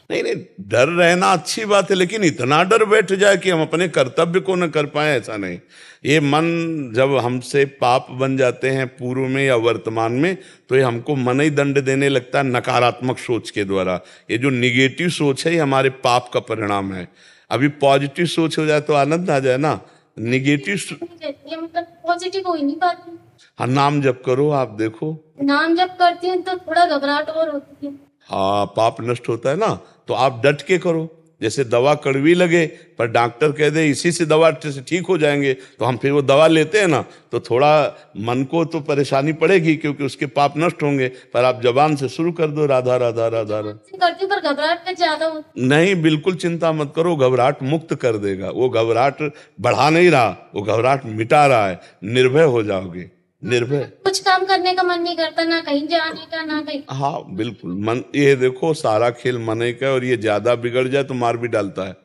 नहीं, डर रहना अच्छी बात है, लेकिन इतना डर बैठ जाए कि हम अपने कर्तव्य को न कर पाए, ऐसा नहीं। ये मन जब हमसे पाप बन जाते हैं पूर्व में या वर्तमान में, तो ये हमको मन ही दंड देने लगता है नकारात्मक सोच के द्वारा। ये जो निगेटिव सोच है ये हमारे पाप का परिणाम है। अभी पॉजिटिव सोच हो जाए तो आनंद आ जाए ना। निगेटिव ये मतलब पॉजिटिव हो ही नहीं पाती। हाँ, नाम जप करो, आप देखो नाम जब करती हूँ तो थोड़ा घबराहट और होती है। हाँ, पाप नष्ट होता है ना, तो आप डट के करो। जैसे दवा कड़वी लगे पर डॉक्टर कह दे इसी से दवा से ठीक हो जाएंगे, तो हम फिर वो दवा लेते हैं ना, तो थोड़ा मन को तो परेशानी पड़ेगी क्योंकि उसके पाप नष्ट होंगे। पर आप जबान से शुरू कर दो राधा राधा राधा राधा। करती हूँ पर घबराहट में ज्यादा होती। नहीं, बिल्कुल चिंता मत करो, घबराहट मुक्त कर देगा। वो घबराहट बढ़ा नहीं रहा, वो घबराहट मिटा रहा है। निर्भय हो जाओगे, निर्भय। कुछ काम करने का मन नहीं करता, ना कहीं जाने का ना कहीं। हाँ बिल्कुल, मन ये देखो सारा खेल मन ही का है, और ये ज्यादा बिगड़ जाए तो मार भी डालता है।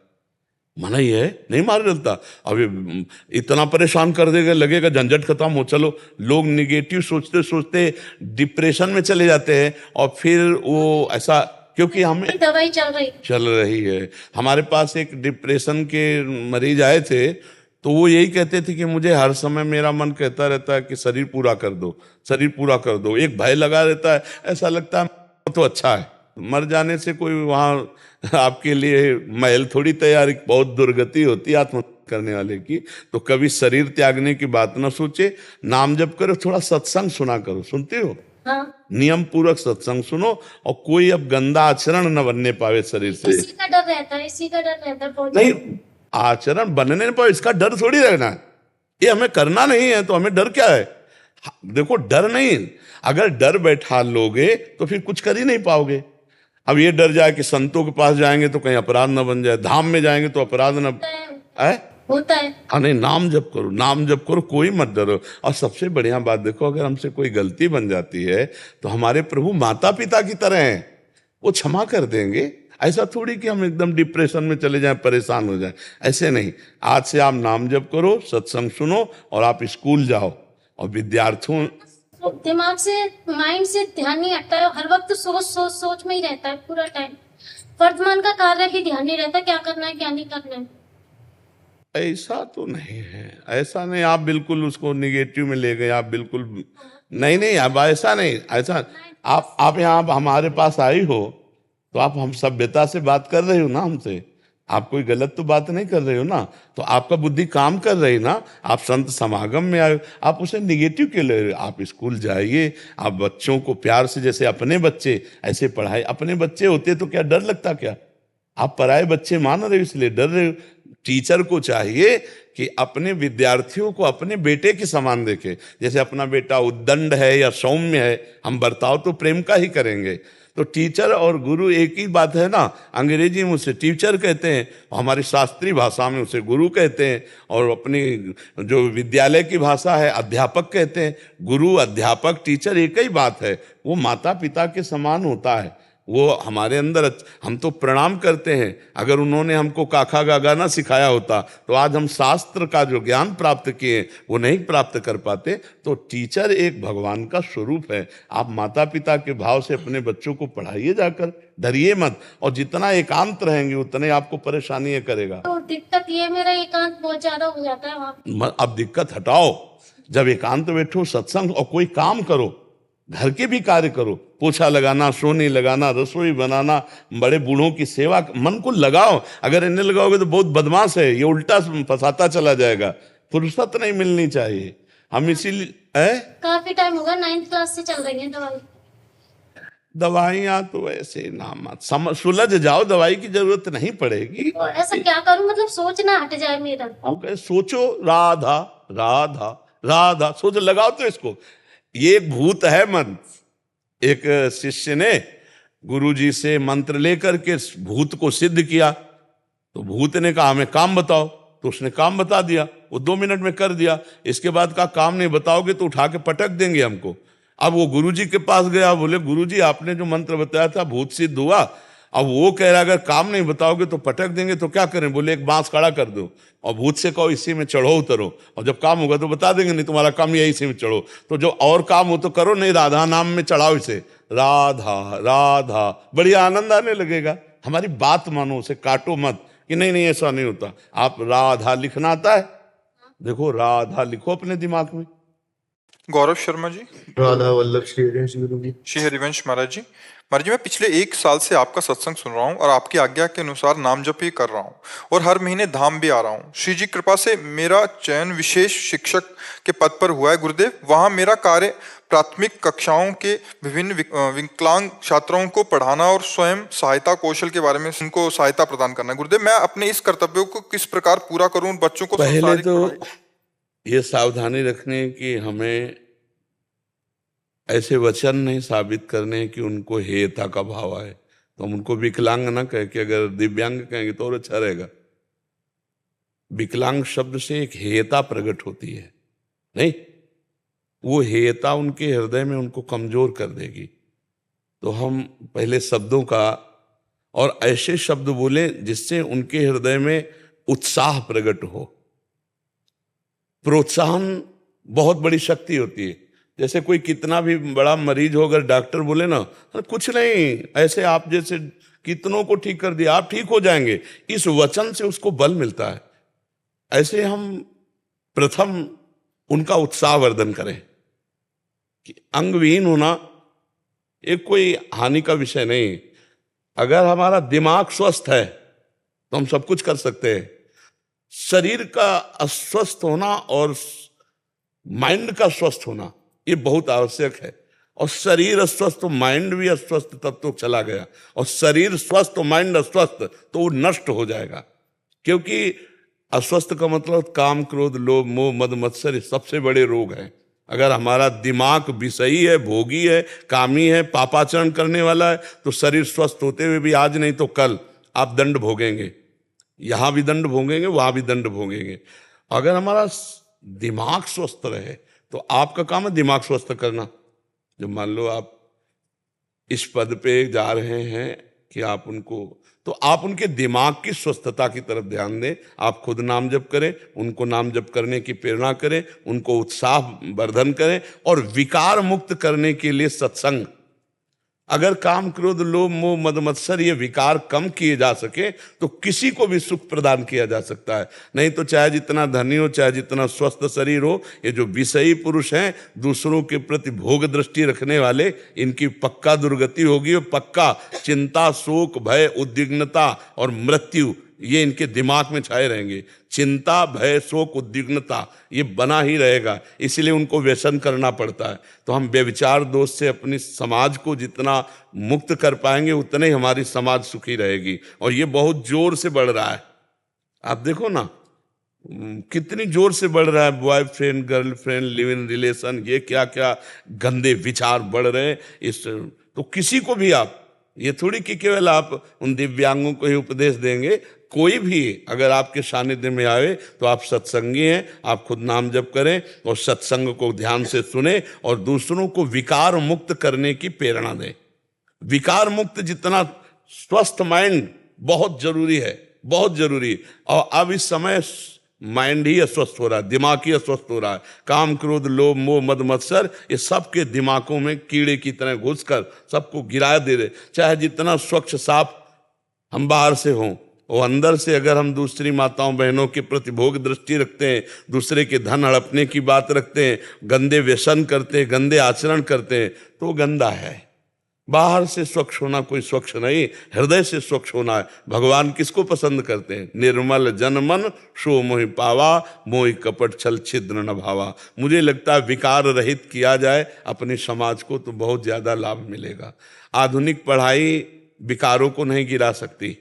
मन ही है, नहीं मार डालता। अभी इतना परेशान कर देगा, लगेगा झंझट खत्म हो। चलो, लोग निगेटिव सोचते सोचते डिप्रेशन में चले जाते हैं, और फिर वो ऐसा, क्योंकि हमें दवाई चल रही है। हमारे पास एक डिप्रेशन के मरीज आए थे, तो वो यही कहते थे कि मुझे हर समय मेरा मन कहता रहता है कि शरीर पूरा कर दो, शरीर पूरा कर दो। एक भय लगा रहता है, ऐसा लगता है तो अच्छा है, मर जाने से कोई वहाँ आपके लिए महल थोड़ी तैयार। बहुत दुर्गति होती है आत्महत्या करने वाले की। तो कभी शरीर त्यागने की बात ना सोचे, नाम जप करो, थोड़ा सत्संग सुना करो। सुनते हो? हाँ। नियम पूर्वक सत्संग सुनो, और कोई अब गंदा आचरण न बनने पावे शरीर से। इसी का डर रहता है, इसी का डर रहता है। नहीं, आचरण बनने न पाए इसका डर थोड़ी रहना है। ये हमें करना नहीं है तो हमें डर क्या है? देखो, डर नहीं, अगर डर बैठा लोगे तो फिर कुछ कर ही नहीं पाओगे। अब ये डर जाए कि संतों के पास जाएंगे तो कहीं अपराध न बन जाए, धाम में जाएंगे तो अपराध न होता है। हाँ, नहीं, नाम जप करो, नाम जप करो, कोई मत डरो। और सबसे बढ़िया बात देखो, अगर हमसे कोई गलती बन जाती है तो हमारे प्रभु माता पिता की तरह हैं, वो क्षमा कर देंगे। ऐसा थोड़ी कि हम एकदम डिप्रेशन में चले जाएं, परेशान हो जाएं, ऐसे नहीं। आज से आप नाम जप करो, सत्संग सुनो, और आप स्कूल जाओ। और विद्यार्थियों दिमाग से, माइंड से ध्यान नहीं हटता है, हर वक्त सोच में ही रहता है पूरा टाइम। वर्तमान का कार्य भी ध्यान नहीं रहता, क्या करना है क्या नहीं करना है। ऐसा तो नहीं है, ऐसा नहीं आप बिल्कुल उसको निगेटिव में ले गए। आप बिल्कुल नहीं, अब ऐसा नहीं, ऐसा आप यहाँ हमारे पास आई हो तो आप हम सभ्यता से बात कर रहे हो ना हमसे, आप कोई गलत तो बात नहीं कर रहे हो ना, तो आपका बुद्धि काम कर रही ना। आप संत समागम में आए, आप उसे निगेटिव क्यों ले रहे हो? आप स्कूल जाइए, आप बच्चों को प्यार से, जैसे अपने बच्चे ऐसे पढ़ाए। अपने बच्चे होते तो क्या डर लगता क्या? आप पराए बच्चे मान रहे हो इसलिए डर रहे हो। टीचर को चाहिए कि अपने विद्यार्थियों को अपने बेटे के समान देखे। जैसे अपना बेटा उद्दंड है या सौम्य है, हम बर्ताव तो प्रेम का ही करेंगे। तो टीचर और गुरु एक ही बात है ना। अंग्रेजी में उसे टीचर कहते हैं, हमारी शास्त्रीय भाषा में उसे गुरु कहते हैं, और अपनी जो विद्यालय की भाषा है अध्यापक कहते हैं। गुरु, अध्यापक, टीचर एक ही बात है, वो माता पिता के समान होता है। वो हमारे अंदर, हम तो प्रणाम करते हैं। अगर उन्होंने हमको काखा गागा ना सिखाया होता तो आज हम शास्त्र का जो ज्ञान प्राप्त किए वो नहीं प्राप्त कर पाते। तो टीचर एक भगवान का स्वरूप है। आप माता पिता के भाव से अपने बच्चों को पढ़ाइए जाकर, डरिए मत। और जितना एकांत रहेंगे उतने आपको परेशानी करेगा। तो दिक्कत ये, मेरा एकांत बहुत ज्यादा हो जाता है वहाँ। अब दिक्कत हटाओ, जब एकांत बैठो, सत्संग और कोई काम करो, घर के भी कार्य करो, पोछा लगाना, सोने लगाना, रसोई बनाना, बड़े बूढ़ों की सेवा, मन को लगाओ। अगर इन्हें लगाओगे तो बहुत बदमाश है, ये उल्टा फंसाता चला जाएगा। फुर्सत नहीं मिलनी चाहिए। हम इसीलिए काफी टाइम होगा, 9th क्लास से चल रही है दवाइयाँ तो ऐसे ना मत सुलझ जाओ, दवाई की जरूरत नहीं पड़ेगी। तो ऐसा क्या करूं, मतलब सोचना हट जाए मेरा। हम कहे सोचो राधा राधा राधा, सोच लगाओ तो इसको। ये भूत है मन। एक शिष्य ने गुरुजी से मंत्र लेकर के भूत को सिद्ध किया, तो भूत ने कहा हमें काम बताओ। तो उसने काम बता दिया, वो 2 मिनट में कर दिया। इसके बाद का काम नहीं बताओगे तो उठा के पटक देंगे हमको। अब वो गुरुजी के पास गया, बोले गुरुजी आपने जो मंत्र बताया था भूत सिद्ध हुआ। अब वो कह रहा अगर काम नहीं बताओगे तो पटक देंगे, तो क्या करें? बोले एक बांस खड़ा कर दो और भूत से कहो इसी में चढ़ो उतरो, और जब काम होगा तो बता देंगे, नहीं तुम्हारा काम यही इसी में चढ़ो। तो जो और काम हो तो करो, नहीं राधा नाम में चढ़ाओ इसे, राधा राधा, बढ़िया आनंद आने लगेगा। हमारी बात मानो, उसे काटो मत कि नहीं नहीं ऐसा नहीं होता। आप राधा लिखना आता है, देखो राधा लिखो अपने दिमाग में। गौरव शर्मा जी। राधा वल्लभ श्री हरिवंश गुरु जी। श्री हरिवंश महाराज जी। महाराज जी, मैं पिछले 1 साल से आपका सत्संग सुन रहा हूँ और आपकी आज्ञा के अनुसार नाम जप ही कर रहा हूँ और हर महीने धाम भी आ रहा हूँ। श्री जी कृपा से मेरा चयन विशेष शिक्षक के पद पर हुआ है गुरुदेव। वहाँ मेरा कार्य प्राथमिक कक्षाओं के विभिन्न विकलांग छात्रों को पढ़ाना और स्वयं सहायता कौशल के बारे में उनको सहायता प्रदान करना है। गुरुदेव, मैं अपने इस कर्तव्यों को किस प्रकार पूरा करूँ? बच्चों को पहले तो ये सावधानी रखने की हमें ऐसे वचन नहीं साबित करने कि उनको हेयता का भाव आए, तो हम उनको विकलांग ना कह के अगर दिव्यांग कहेंगे तो और अच्छा रहेगा। विकलांग शब्द से एक हेयता प्रकट होती है, नहीं, वो हेयता उनके हृदय में उनको कमजोर कर देगी। तो हम पहले शब्दों का और ऐसे शब्द बोले जिससे उनके हृदय में उत्साह प्रकट हो। प्रोत्साहन बहुत बड़ी शक्ति होती है। जैसे कोई कितना भी बड़ा मरीज हो, अगर डॉक्टर बोले ना कुछ नहीं, ऐसे आप जैसे कितनों को ठीक कर दिया, आप ठीक हो जाएंगे, इस वचन से उसको बल मिलता है। ऐसे हम प्रथम उनका उत्साहवर्धन करें कि अंगविहीन होना एक कोई हानि का विषय नहीं। अगर हमारा दिमाग स्वस्थ है तो हम सब कुछ कर सकते हैं। शरीर का अस्वस्थ होना और माइंड का स्वस्थ होना ये बहुत आवश्यक है। और शरीर अस्वस्थ तो माइंड भी अस्वस्थ तब तो चला गया, और शरीर स्वस्थ तो माइंड अस्वस्थ तो वो नष्ट हो जाएगा। क्योंकि अस्वस्थ का मतलब काम, क्रोध, लोभ, मोह, मद, मत्सर ये सबसे बड़े रोग हैं। अगर हमारा दिमाग विषयी है, भोगी है, कामी है, पापाचरण करने वाला है, तो शरीर स्वस्थ होते हुए भी आज नहीं तो कल आप दंड भोगेंगे। यहां भी दंड भोगेंगे, वहां भी दंड भोगेंगे। अगर हमारा दिमाग स्वस्थ रहे तो आपका काम है दिमाग स्वस्थ करना। जो मान लो आप इस पद पे जा रहे हैं कि आप उनको, तो आप उनके दिमाग की स्वस्थता की तरफ ध्यान दें। आप खुद नाम जप करें, उनको नाम जप करने की प्रेरणा करें, उनको उत्साह वर्धन करें, और विकार मुक्त करने के लिए सत्संग। अगर काम, क्रोध, लोभ, मोह, मद, मत्सर ये विकार कम किए जा सके तो किसी को भी सुख प्रदान किया जा सकता है। नहीं तो चाहे जितना धनी हो, चाहे जितना स्वस्थ शरीर हो, ये जो विषयी पुरुष हैं, दूसरों के प्रति भोग दृष्टि रखने वाले, इनकी पक्का दुर्गति होगी। और पक्का चिंता, शोक, भय, उद्विग्नता और मृत्यु ये इनके दिमाग में छाए रहेंगे। चिंता, भय, शोक, उद्विग्नता ये बना ही रहेगा, इसलिए उनको व्यसन करना पड़ता है। तो हम व्यभिचार दोष से अपनी समाज को जितना मुक्त कर पाएंगे उतने ही हमारी समाज सुखी रहेगी। और ये बहुत जोर से बढ़ रहा है, आप देखो ना कितनी जोर से बढ़ रहा है। Boyfriend, girlfriend, live in relation, ये क्या क्या गंदे विचार बढ़ रहे हैं। इस तो किसी को भी आप, ये थोड़ी कि केवल आप उन दिव्यांगों को ही उपदेश देंगे, कोई भी अगर आपके सानिध्य में आए तो आप सत्संगी हैं, आप खुद नाम जप करें और सत्संग को ध्यान से सुने और दूसरों को विकार मुक्त करने की प्रेरणा दें। विकार मुक्त जितना स्वस्थ माइंड बहुत जरूरी है, बहुत जरूरी। और अब इस समय माइंड ही अस्वस्थ हो रहा है, दिमाग ही अस्वस्थ हो रहा है। काम, क्रोध, लोभ, मोह, मद, मत्सर ये सबके दिमागों में कीड़े की तरह घुसकर सबको गिरा दे रहे। चाहे जितना स्वच्छ साफ हम बाहर से हों, वो अंदर से अगर हम दूसरी माताओं बहनों के प्रति भोग दृष्टि रखते हैं, दूसरे के धन हड़पने की बात रखते हैं, गंदे व्यसन करते हैं, गंदे आचरण करते हैं, तो वो गंदा है। बाहर से स्वच्छ होना कोई स्वच्छ नहीं, हृदय से स्वच्छ होना है। भगवान किसको पसंद करते हैं? निर्मल जन मन सो मोहि पावा, मोहि कपट छल छिद्र न भावा। मुझे लगता है विकार रहित किया जाए अपने समाज को तो बहुत ज्यादा लाभ मिलेगा। आधुनिक पढ़ाई विकारों को नहीं गिरा सकती,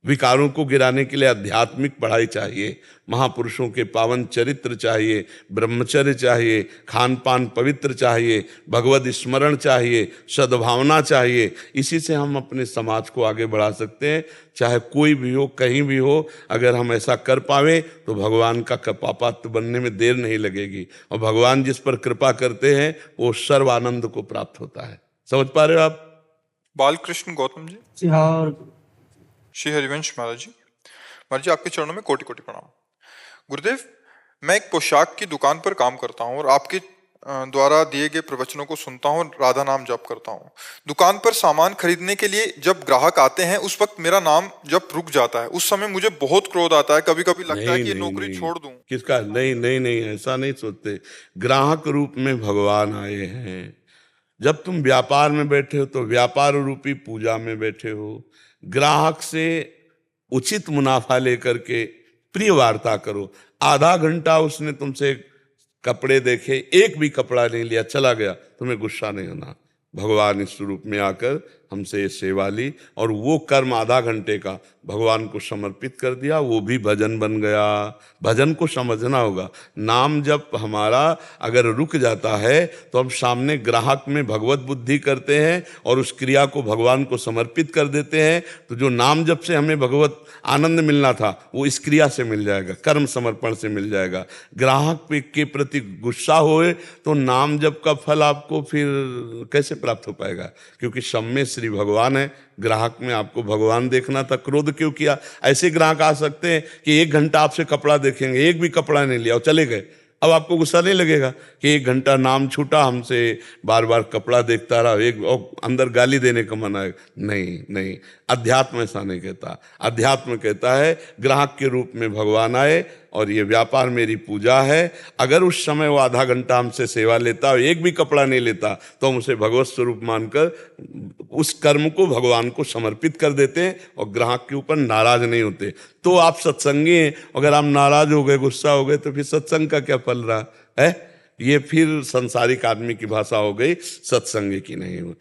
विकारों को गिराने के लिए आध्यात्मिक पढ़ाई चाहिए, महापुरुषों के पावन चरित्र चाहिए, ब्रह्मचर्य चाहिए, खान पान पवित्र चाहिए, भगवत स्मरण चाहिए, सद्भावना चाहिए। इसी से हम अपने समाज को आगे बढ़ा सकते हैं, चाहे कोई भी हो, कहीं भी हो। अगर हम ऐसा कर पावे तो भगवान का कृपापात्र बनने में देर नहीं लगेगी, और भगवान जिस पर कृपा करते हैं वो सर्व आनंद को प्राप्त होता है। समझ पा रहे हो आप? बालकृष्ण गौतम जी। हाँ, श्री हरिवंश महाराज जी। महाराज जी, आपके चरणों में कोटि कोटि प्रणाम। गुरुदेव, मैं एक पोशाक की दुकान पर काम करता हूँ और आपके द्वारा दिए गए प्रवचनों को सुनता हूँ और राधा नाम जप करता हूँ। दुकान पर सामान खरीदने के लिए जब ग्राहक आते हैं उस वक्त मेरा नाम जब रुक जाता है। उस समय मुझे बहुत क्रोध आता है, कभी कभी लगता है कि ये नौकरी छोड़ दूं। किसका? नहीं नहीं नहीं, ऐसा नहीं सोचते। ग्राहक रूप में भगवान आए हैं। जब तुम व्यापार में बैठे हो तो व्यापार रूपी पूजा में बैठे हो। ग्राहक से उचित मुनाफा लेकर के प्रिय वार्ता करो। आधा घंटा उसने तुमसे कपड़े देखे, एक भी कपड़ा नहीं लिया, चला गया, तुम्हें गुस्सा नहीं होना। भगवान इस रूप में आकर हमसे ये सेवा ली और वो कर्म आधा घंटे का भगवान को समर्पित कर दिया, वो भी भजन बन गया। भजन को समझना होगा। नाम जब हमारा अगर रुक जाता है तो हम सामने ग्राहक में भगवत बुद्धि करते हैं और उस क्रिया को भगवान को समर्पित कर देते हैं, तो जो नाम जब से हमें भगवत आनंद मिलना था वो इस क्रिया से मिल जाएगा, कर्म समर्पण से मिल जाएगा। ग्राहक के प्रति गुस्सा होए तो नाम जप का फल आपको फिर कैसे प्राप्त हो पाएगा? क्योंकि सब में श्री भगवान है, ग्राहक में आपको भगवान देखना था, क्रोध क्यों किया? ऐसे ग्राहक आ सकते हैं कि 1 घंटा आपसे कपड़ा देखेंगे, एक भी कपड़ा नहीं लिया और चले गए। अब आपको गुस्सा नहीं लगेगा कि 1 घंटा नाम छूटा, हमसे बार बार कपड़ा देखता रहा, एक और अंदर गाली देने का मन है? नहीं नहीं, अध्यात्म ऐसा नहीं कहता। अध्यात्म कहता है ग्राहक के रूप में भगवान आए और ये व्यापार मेरी पूजा है। अगर उस समय वो आधा घंटा हमसे सेवा लेता और एक भी कपड़ा नहीं लेता तो हम उसे भगवत स्वरूप मानकर उस कर्म को भगवान को समर्पित कर देते हैं और ग्राहक के ऊपर नाराज नहीं होते। तो आप सत्संगी हैं, अगर आप नाराज हो गए, गुस्सा हो गए, तो फिर सत्संग का क्या फल रहा है? ये फिर संसारिक आदमी की भाषा हो गई, सत्संग की नहीं हो।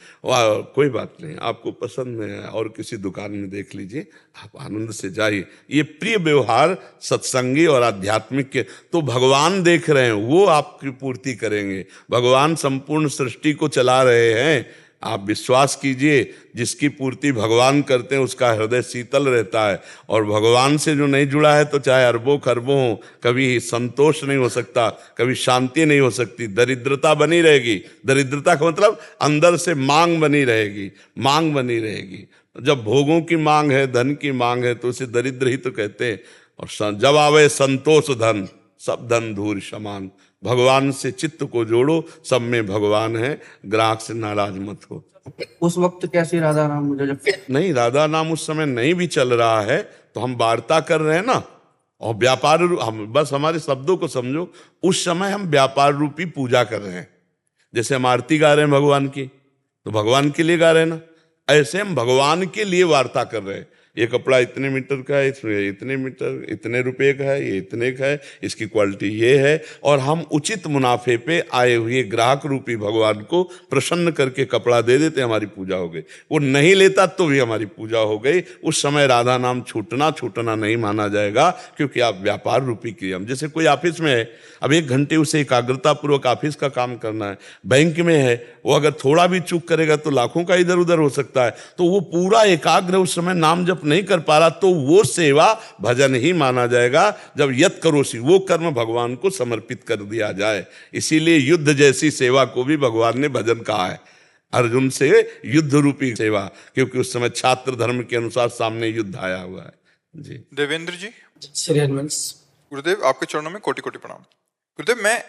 कोई बात नहीं, आपको पसंद है और किसी दुकान में देख लीजिए, आप आनंद से जाइए। ये प्रिय व्यवहार सत्संगी और आध्यात्मिक के तो भगवान देख रहे हैं, वो आपकी पूर्ति करेंगे। भगवान संपूर्ण सृष्टि को चला रहे हैं। आप विश्वास कीजिए, जिसकी पूर्ति भगवान करते हैं उसका हृदय शीतल रहता है। और भगवान से जो नहीं जुड़ा है तो चाहे अरबों खरबों हो, कभी संतोष नहीं हो सकता, कभी शांति नहीं हो सकती, दरिद्रता बनी रहेगी। दरिद्रता का मतलब अंदर से मांग बनी रहेगी, मांग बनी रहेगी। जब भोगों की मांग है, धन की मांग है, तो उसे दरिद्र ही तो कहते हैं। और जब आवे संतोष धन, सब धन धूर समान। भगवान से चित्त को जोड़ो, सब में भगवान है, ग्राहक से नाराज मत हो। उस वक्त कैसे राधा नाम मुझे जब नहीं, राधा नाम उस समय नहीं भी चल रहा है तो हम वार्ता कर रहे हैं ना, और व्यापार, हम बस हमारे शब्दों को समझो। उस समय हम व्यापार रूपी पूजा कर रहे हैं। जैसे हम आरती गा रहे हैं भगवान की, तो भगवान के लिए गा रहे हैं ना, ऐसे हम भगवान के लिए वार्ता कर रहे हैं। ये कपड़ा इतने मीटर का है, इसमें इतने मीटर, इतने रुपए का है, ये इतने का है, इसकी क्वालिटी ये है। और हम उचित मुनाफे पे आए हुए ग्राहक रूपी भगवान को प्रसन्न करके कपड़ा दे देते, हमारी पूजा हो गई। वो नहीं लेता तो भी हमारी पूजा हो गई। उस समय राधा नाम छूटना नहीं माना जाएगा, क्योंकि आप व्यापार रूपी क्रिया। जैसे कोई ऑफिस में है, अब 1 घंटे उसे एकाग्रता पूर्वक ऑफिस का काम करना है। बैंक में है, वो अगर थोड़ा भी चूक करेगा तो लाखों का इधर उधर हो सकता है। तो वो पूरा एकाग्र उस समय नाम जप नहीं कर पा रहा, तो वो सेवा भजन ही माना जाएगा। जब यत करोसी, वो कर्म भगवान को समर्पित कर दिया जाए। इसीलिए युद्ध जैसी सेवा को भी भगवान ने भजन कहा है। अर्जुन से युद्ध रूपी सेवा, क्योंकि उस समय छात्र धर्म के अनुसार सामने युद्ध आया हुआ है। जी देवेंद्र जी। श्री हरिवंश। गुरुदेव, आपके चरणों में कोटि कोटि प्रणाम। गुरुदेव, मैं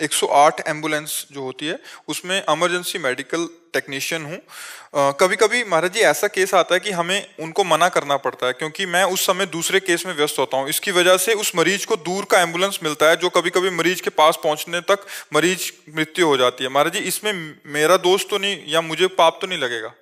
108 एम्बुलेंस जो होती है उसमें इमरजेंसी मेडिकल टेक्नीशियन हूँ। कभी कभी महाराज जी ऐसा केस आता है कि हमें उनको मना करना पड़ता है, क्योंकि मैं उस समय दूसरे केस में व्यस्त होता हूँ। इसकी वजह से उस मरीज को दूर का एम्बुलेंस मिलता है, जो कभी कभी मरीज के पास पहुंचने तक मरीज मृत्यु हो जाती है। महाराज जी, इसमें मेरा दोष तो नहीं, या मुझे पाप तो नहीं लगेगा?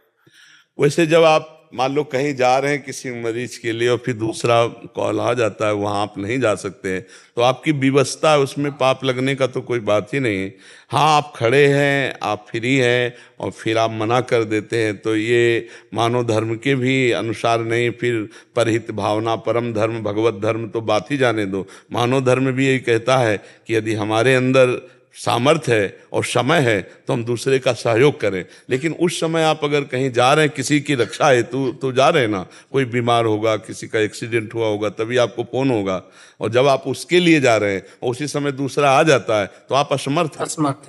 वैसे जब आप मान लो कहीं जा रहे हैं किसी मरीज के लिए और फिर दूसरा कॉल आ जाता है, वहां आप नहीं जा सकते हैं, तो आपकी विवशता है, उसमें पाप लगने का तो कोई बात ही नहीं है। हाँ, आप खड़े हैं, आप फ्री हैं और फिर आप मना कर देते हैं, तो ये मानव धर्म के भी अनुसार नहीं। फिर परहित भावना, परम धर्म, भगवत धर्म तो बात ही जाने दो। मानव धर्म भी यही कहता है कि यदि हमारे अंदर सामर्थ्य है और समय है तो हम दूसरे का सहयोग करें। लेकिन उस समय आप अगर कहीं जा रहे हैं, किसी की रक्षा है तो जा रहे हैं ना, कोई बीमार होगा, किसी का एक्सीडेंट हुआ होगा, तभी आपको फोन होगा, और जब आप उसके लिए जा रहे हैं और उसी समय दूसरा आ जाता है तो आप असमर्थ हैं।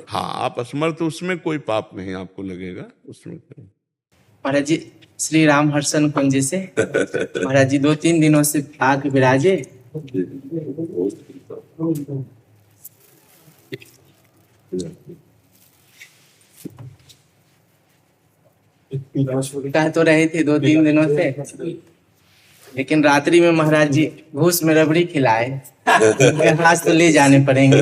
हाँ, आप असमर्थ, उसमें कोई पाप नहीं आपको लगेगा उसमें। महाराज जी, श्री राम हर्षण कुंज से महाराज जी 2-3 दिनों से आके विराजे। कह तो रहे थे 2-3 दिनों से, लेकिन रात्रि में महाराज जी घूस में रबड़ी खिलाए। आज तो ले जाने पड़ेंगे।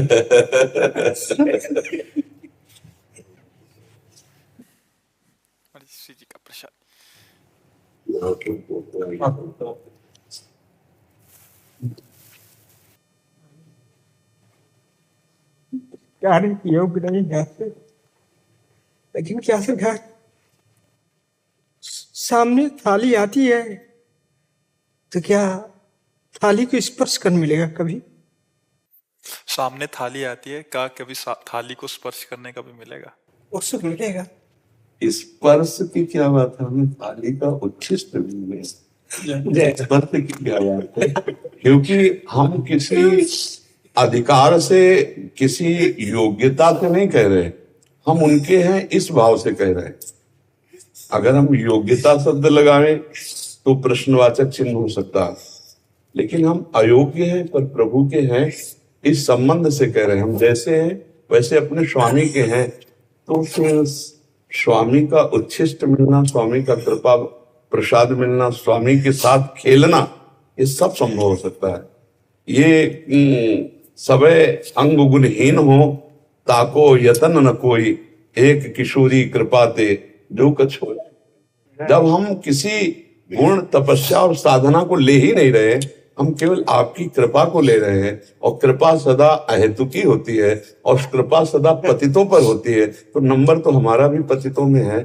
श्री जी का प्रसाद। कार्य योग नहीं है, लेकिन क्या सरकार सामने थाली आती है तो क्या थाली को स्पर्श कर मिलेगा? कभी सामने थाली आती है, क्या कभी थाली को स्पर्श करने का भी मिलेगा? उसको मिलेगा। स्पर्श की क्या बात है, हमें थाली का उच्छिष्ट मिले, स्पर्श की क्या बात है? क्योंकि हम किसी अधिकार से, किसी योग्यता से नहीं कह रहे, हम उनके हैं इस भाव से कह रहे हैं। अगर हम योग्यता शब्द लगाएं तो प्रश्नवाचक चिन्ह हो सकता है, लेकिन हम अयोग्य हैं पर प्रभु के हैं इस संबंध से कह रहे हैं। हम जैसे हैं वैसे अपने स्वामी के हैं, तो फिर स्वामी का उच्छिष्ट मिलना, स्वामी का कृपा प्रसाद मिलना, स्वामी के साथ खेलना, ये सब संभव हो सकता है। ये सबे अंग गुणहीन हो ताको यतन न कोई, एक किशोरी कृपा ते जो कछ हो। जब हम किसी गुण, तपस्या और साधना को ले ही नहीं रहे, हम केवल आपकी कृपा को ले रहे हैं, और कृपा सदा अहेतुकी होती है और कृपा सदा पतितों पर होती है, तो नंबर तो हमारा भी पतितों में है,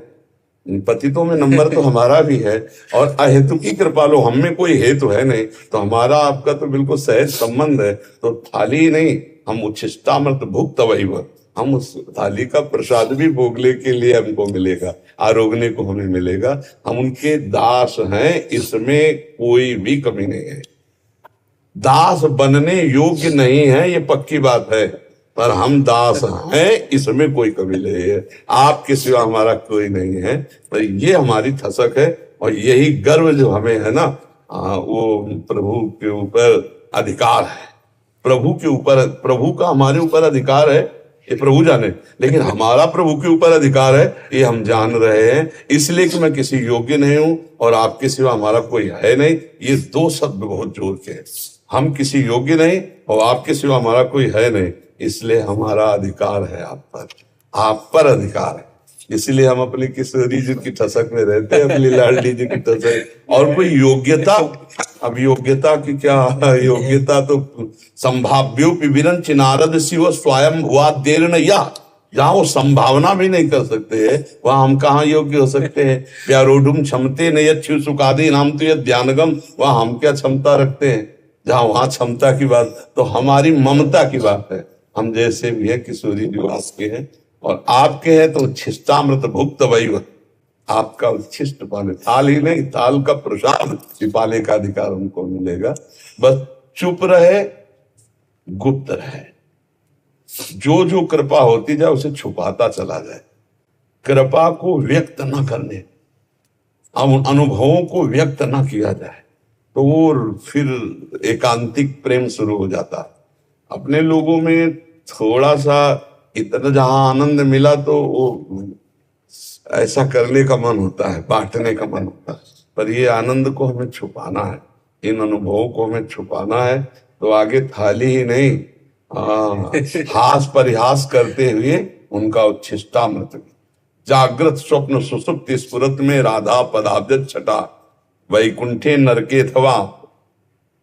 पतितों में नंबर तो हमारा भी है। और अहेतुकी कृपा लो, हम में कोई हेतु है नहीं, तो हमारा आपका तो बिल्कुल सहज संबंध है। तो थाली नहीं, हम उच्छिष्टामृत भुक्त वैव, हम उस थाली का प्रसाद भी भोगने के लिए हमको मिलेगा, आरोगने को हमें मिलेगा। हम उनके दास हैं, इसमें कोई भी कमी नहीं है। दास बनने योग्य नहीं है, ये पक्की बात है, पर हम दास हैं, इसमें कोई कमी नहीं है। आपके सिवा हमारा कोई नहीं है, पर ये हमारी थसक है, और यही गर्व जो हमें है ना, वो प्रभु के ऊपर अधिकार है। प्रभु के ऊपर, प्रभु का हमारे ऊपर अधिकार है, ये प्रभु जाने, लेकिन हमारा प्रभु के ऊपर अधिकार है, ये हम जान रहे हैं। इसलिए कि मैं किसी योग्य नहीं हूं और आपके सिवा हमारा कोई है नहीं, ये दो शब्द बहुत जोर के हैं। हम किसी योग्य नहीं और आपके सिवा हमारा कोई है नहीं, इसलिए हमारा अधिकार है आप पर अधिकार है। इसलिए हम अपनी किशोरी जी की ठसक में रहते हैं, अपनी लाडली जी की ठसक। और कोई योग्यता, अब योग्यता की क्या, योग्यता तो संभाव्यो पिबिरन चिनारद शिव स्वयं हुआ देर न, या जहाँ वो संभावना भी नहीं कर सकते हैं, वहां हम कहाँ योग्य हो सकते हैं? प्यारोडुम क्षमते न यक्षु सुखादि नाम तो यह ध्यानगम, वहां हम क्या क्षमता रखते हैं? जहाँ वहां क्षमता की बात, तो हमारी ममता की बात है। हम जैसे भी है किशोरी जी वास के हैं और आपके हैं, तो उच्छिष्टामृत भुक्त वैव, आपका उच्छिष्ट पाने, थाल ही नहीं, थाल का प्रसाद पाने का अधिकार उनको मिलेगा। बस चुप रहे, गुप्त रहे, जो जो कृपा होती जाए उसे छुपाता चला जाए, कृपा को व्यक्त न करने, अनुभवों को व्यक्त न किया जाए, तो वो फिर एकांतिक प्रेम शुरू हो जाता है। अपने लोगों में थोड़ा सा इतना जहां आनंद मिला तो वो ऐसा करने का मन होता है, बांटने का मन होता है, पर ये आनंद को हमें छुपाना है, इन अनुभवों को हमें छुपाना है। तो आगे थाली ही नहीं, हास परिहास करते हुए उनका उच्छिष्टामृत, जागृत स्वप्न सुसुप्ति स्फुरत में राधा पदाब्ज छटा, वैकुंठे नरके अथवा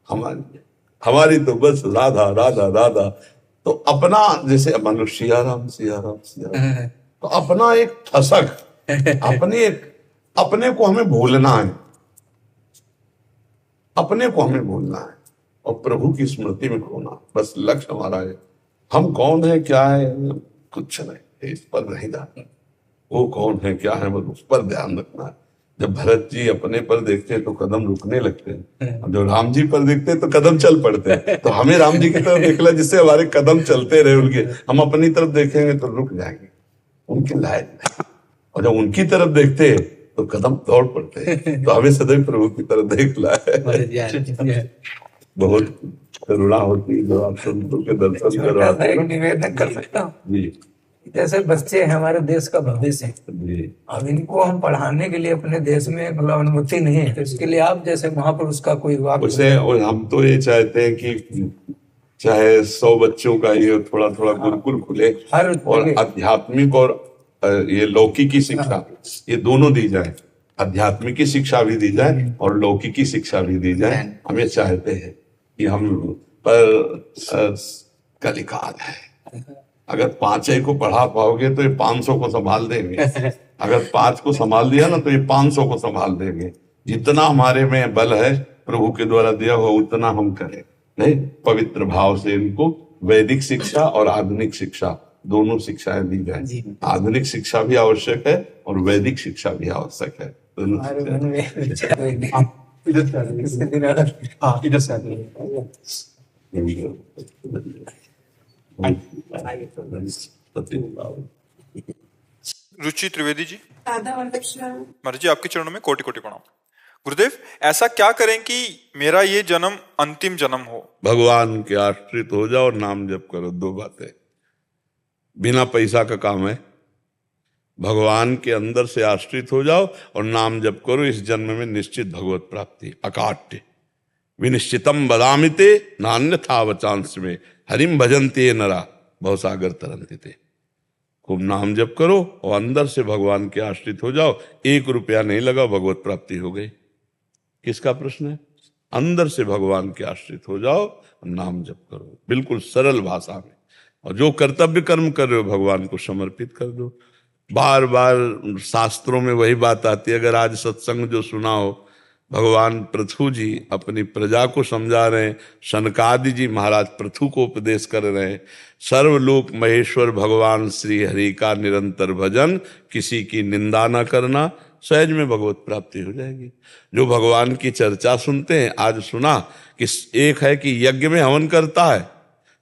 हमारी हमारी तो बस राधा राधा राधा। तो अपना जैसे मनुष्य सिया राम सिया राम सिया राम, तो अपना एक ठसक, अपने को हमें भूलना है, अपने को हमें भूलना है और प्रभु की स्मृति में खोना, बस लक्ष्य हमारा है। हम कौन है क्या है कुछ नहीं, इस पर नहीं जाना, वो कौन है क्या है बस उस पर ध्यान रखना है। जब भरत जी अपने पर देखते हैं तो कदम रुकने लगते हैं, और जब राम जी पर देखते हैं तो कदम चल पड़ते हैं। तो हमें राम जी की तरफ देखना जिससे हमारे कदम चलते रहे उनके, हम अपनी तरफ देखेंगे तो रुक जाएंगे, उनके लायक नहीं। और जब उनकी तरफ देखते हैं तो कदम दौड़ पड़ते हैं। तो हमें सदैव प्रभु की तरफ देखना है। बहुत करुणा होती है जब आप संतों के दर्शन करवाते हैं। निवेदन कर सकता हूँ, जी जैसे बच्चे हैं हमारे देश का भविष्य है, जी अब इनको हम पढ़ाने के लिए अपने देश में मतलब अनुमति नहीं है, तो इसके लिए आप जैसे महापुरुष का कोई वाक्य। उसे, और हम तो ये चाहते हैं कि चाहे 100 बच्चों का ये थोड़ा थोड़ा गुरुकुल खुले और आध्यात्मिक और ये लौकिकी शिक्षा ये दोनों दी जाए, आध्यात्मिक शिक्षा भी दी जाए और लौकिकी शिक्षा भी दी जाए। हम ये चाहते हैं कि हम पर कलिकाल है, अगर 5 को पढ़ा पाओगे तो ये 500 को संभाल देंगे, अगर 5 को संभाल दिया ना तो ये 500 को संभाल देंगे। जितना हमारे में बल है प्रभु के द्वारा दिया हुआ उतना हम करें। नहीं, पवित्र भाव से इनको वैदिक शिक्षा और आधुनिक शिक्षा दोनों शिक्षाएं दी जाए। आधुनिक शिक्षा भी आवश्यक है और वैदिक शिक्षा भी आवश्यक है। दोनों रुचि त्रिवेदी जी, महाराज जी आपके चरणों में कोटि कोटि प्रणाम। गुरुदेव, ऐसा क्या करें कि मेरा ये जन्म अंतिम जन्म हो? भगवान के आश्रित हो जाओ और नाम जप करो। 2 बातें, बिना पैसा का काम है। भगवान के अंदर से आश्रित हो जाओ और नाम जप करो। इस जन्म में निश्चित भगवत प्राप्ति, अकाट्य विनिश्चितम बदामिते नान्यथा वचांस में हरिम भजन्ते नरा भवसागर तरन्ति ते। खूब नाम जप करो और अंदर से भगवान के आश्रित हो जाओ। 1 रुपया नहीं लगा, भगवत प्राप्ति हो गई। किसका प्रश्न है? अंदर से भगवान के आश्रित हो जाओ और नाम जप करो, बिल्कुल सरल भाषा में। और जो कर्तव्य कर्म कर रहे हो भगवान को समर्पित कर दो। बार बार शास्त्रों में वही बात आती है। अगर आज सत्संग जो सुना हो, भगवान पृथु जी अपनी प्रजा को समझा रहे हैं, शनकादि जी महाराज पृथु को उपदेश कर रहे हैं। सर्वलोक महेश्वर भगवान श्री हरि का निरंतर भजन, किसी की निंदा न करना, सहज में भगवत प्राप्ति हो जाएगी। जो भगवान की चर्चा सुनते हैं, आज सुना कि एक है कि यज्ञ में हवन करता है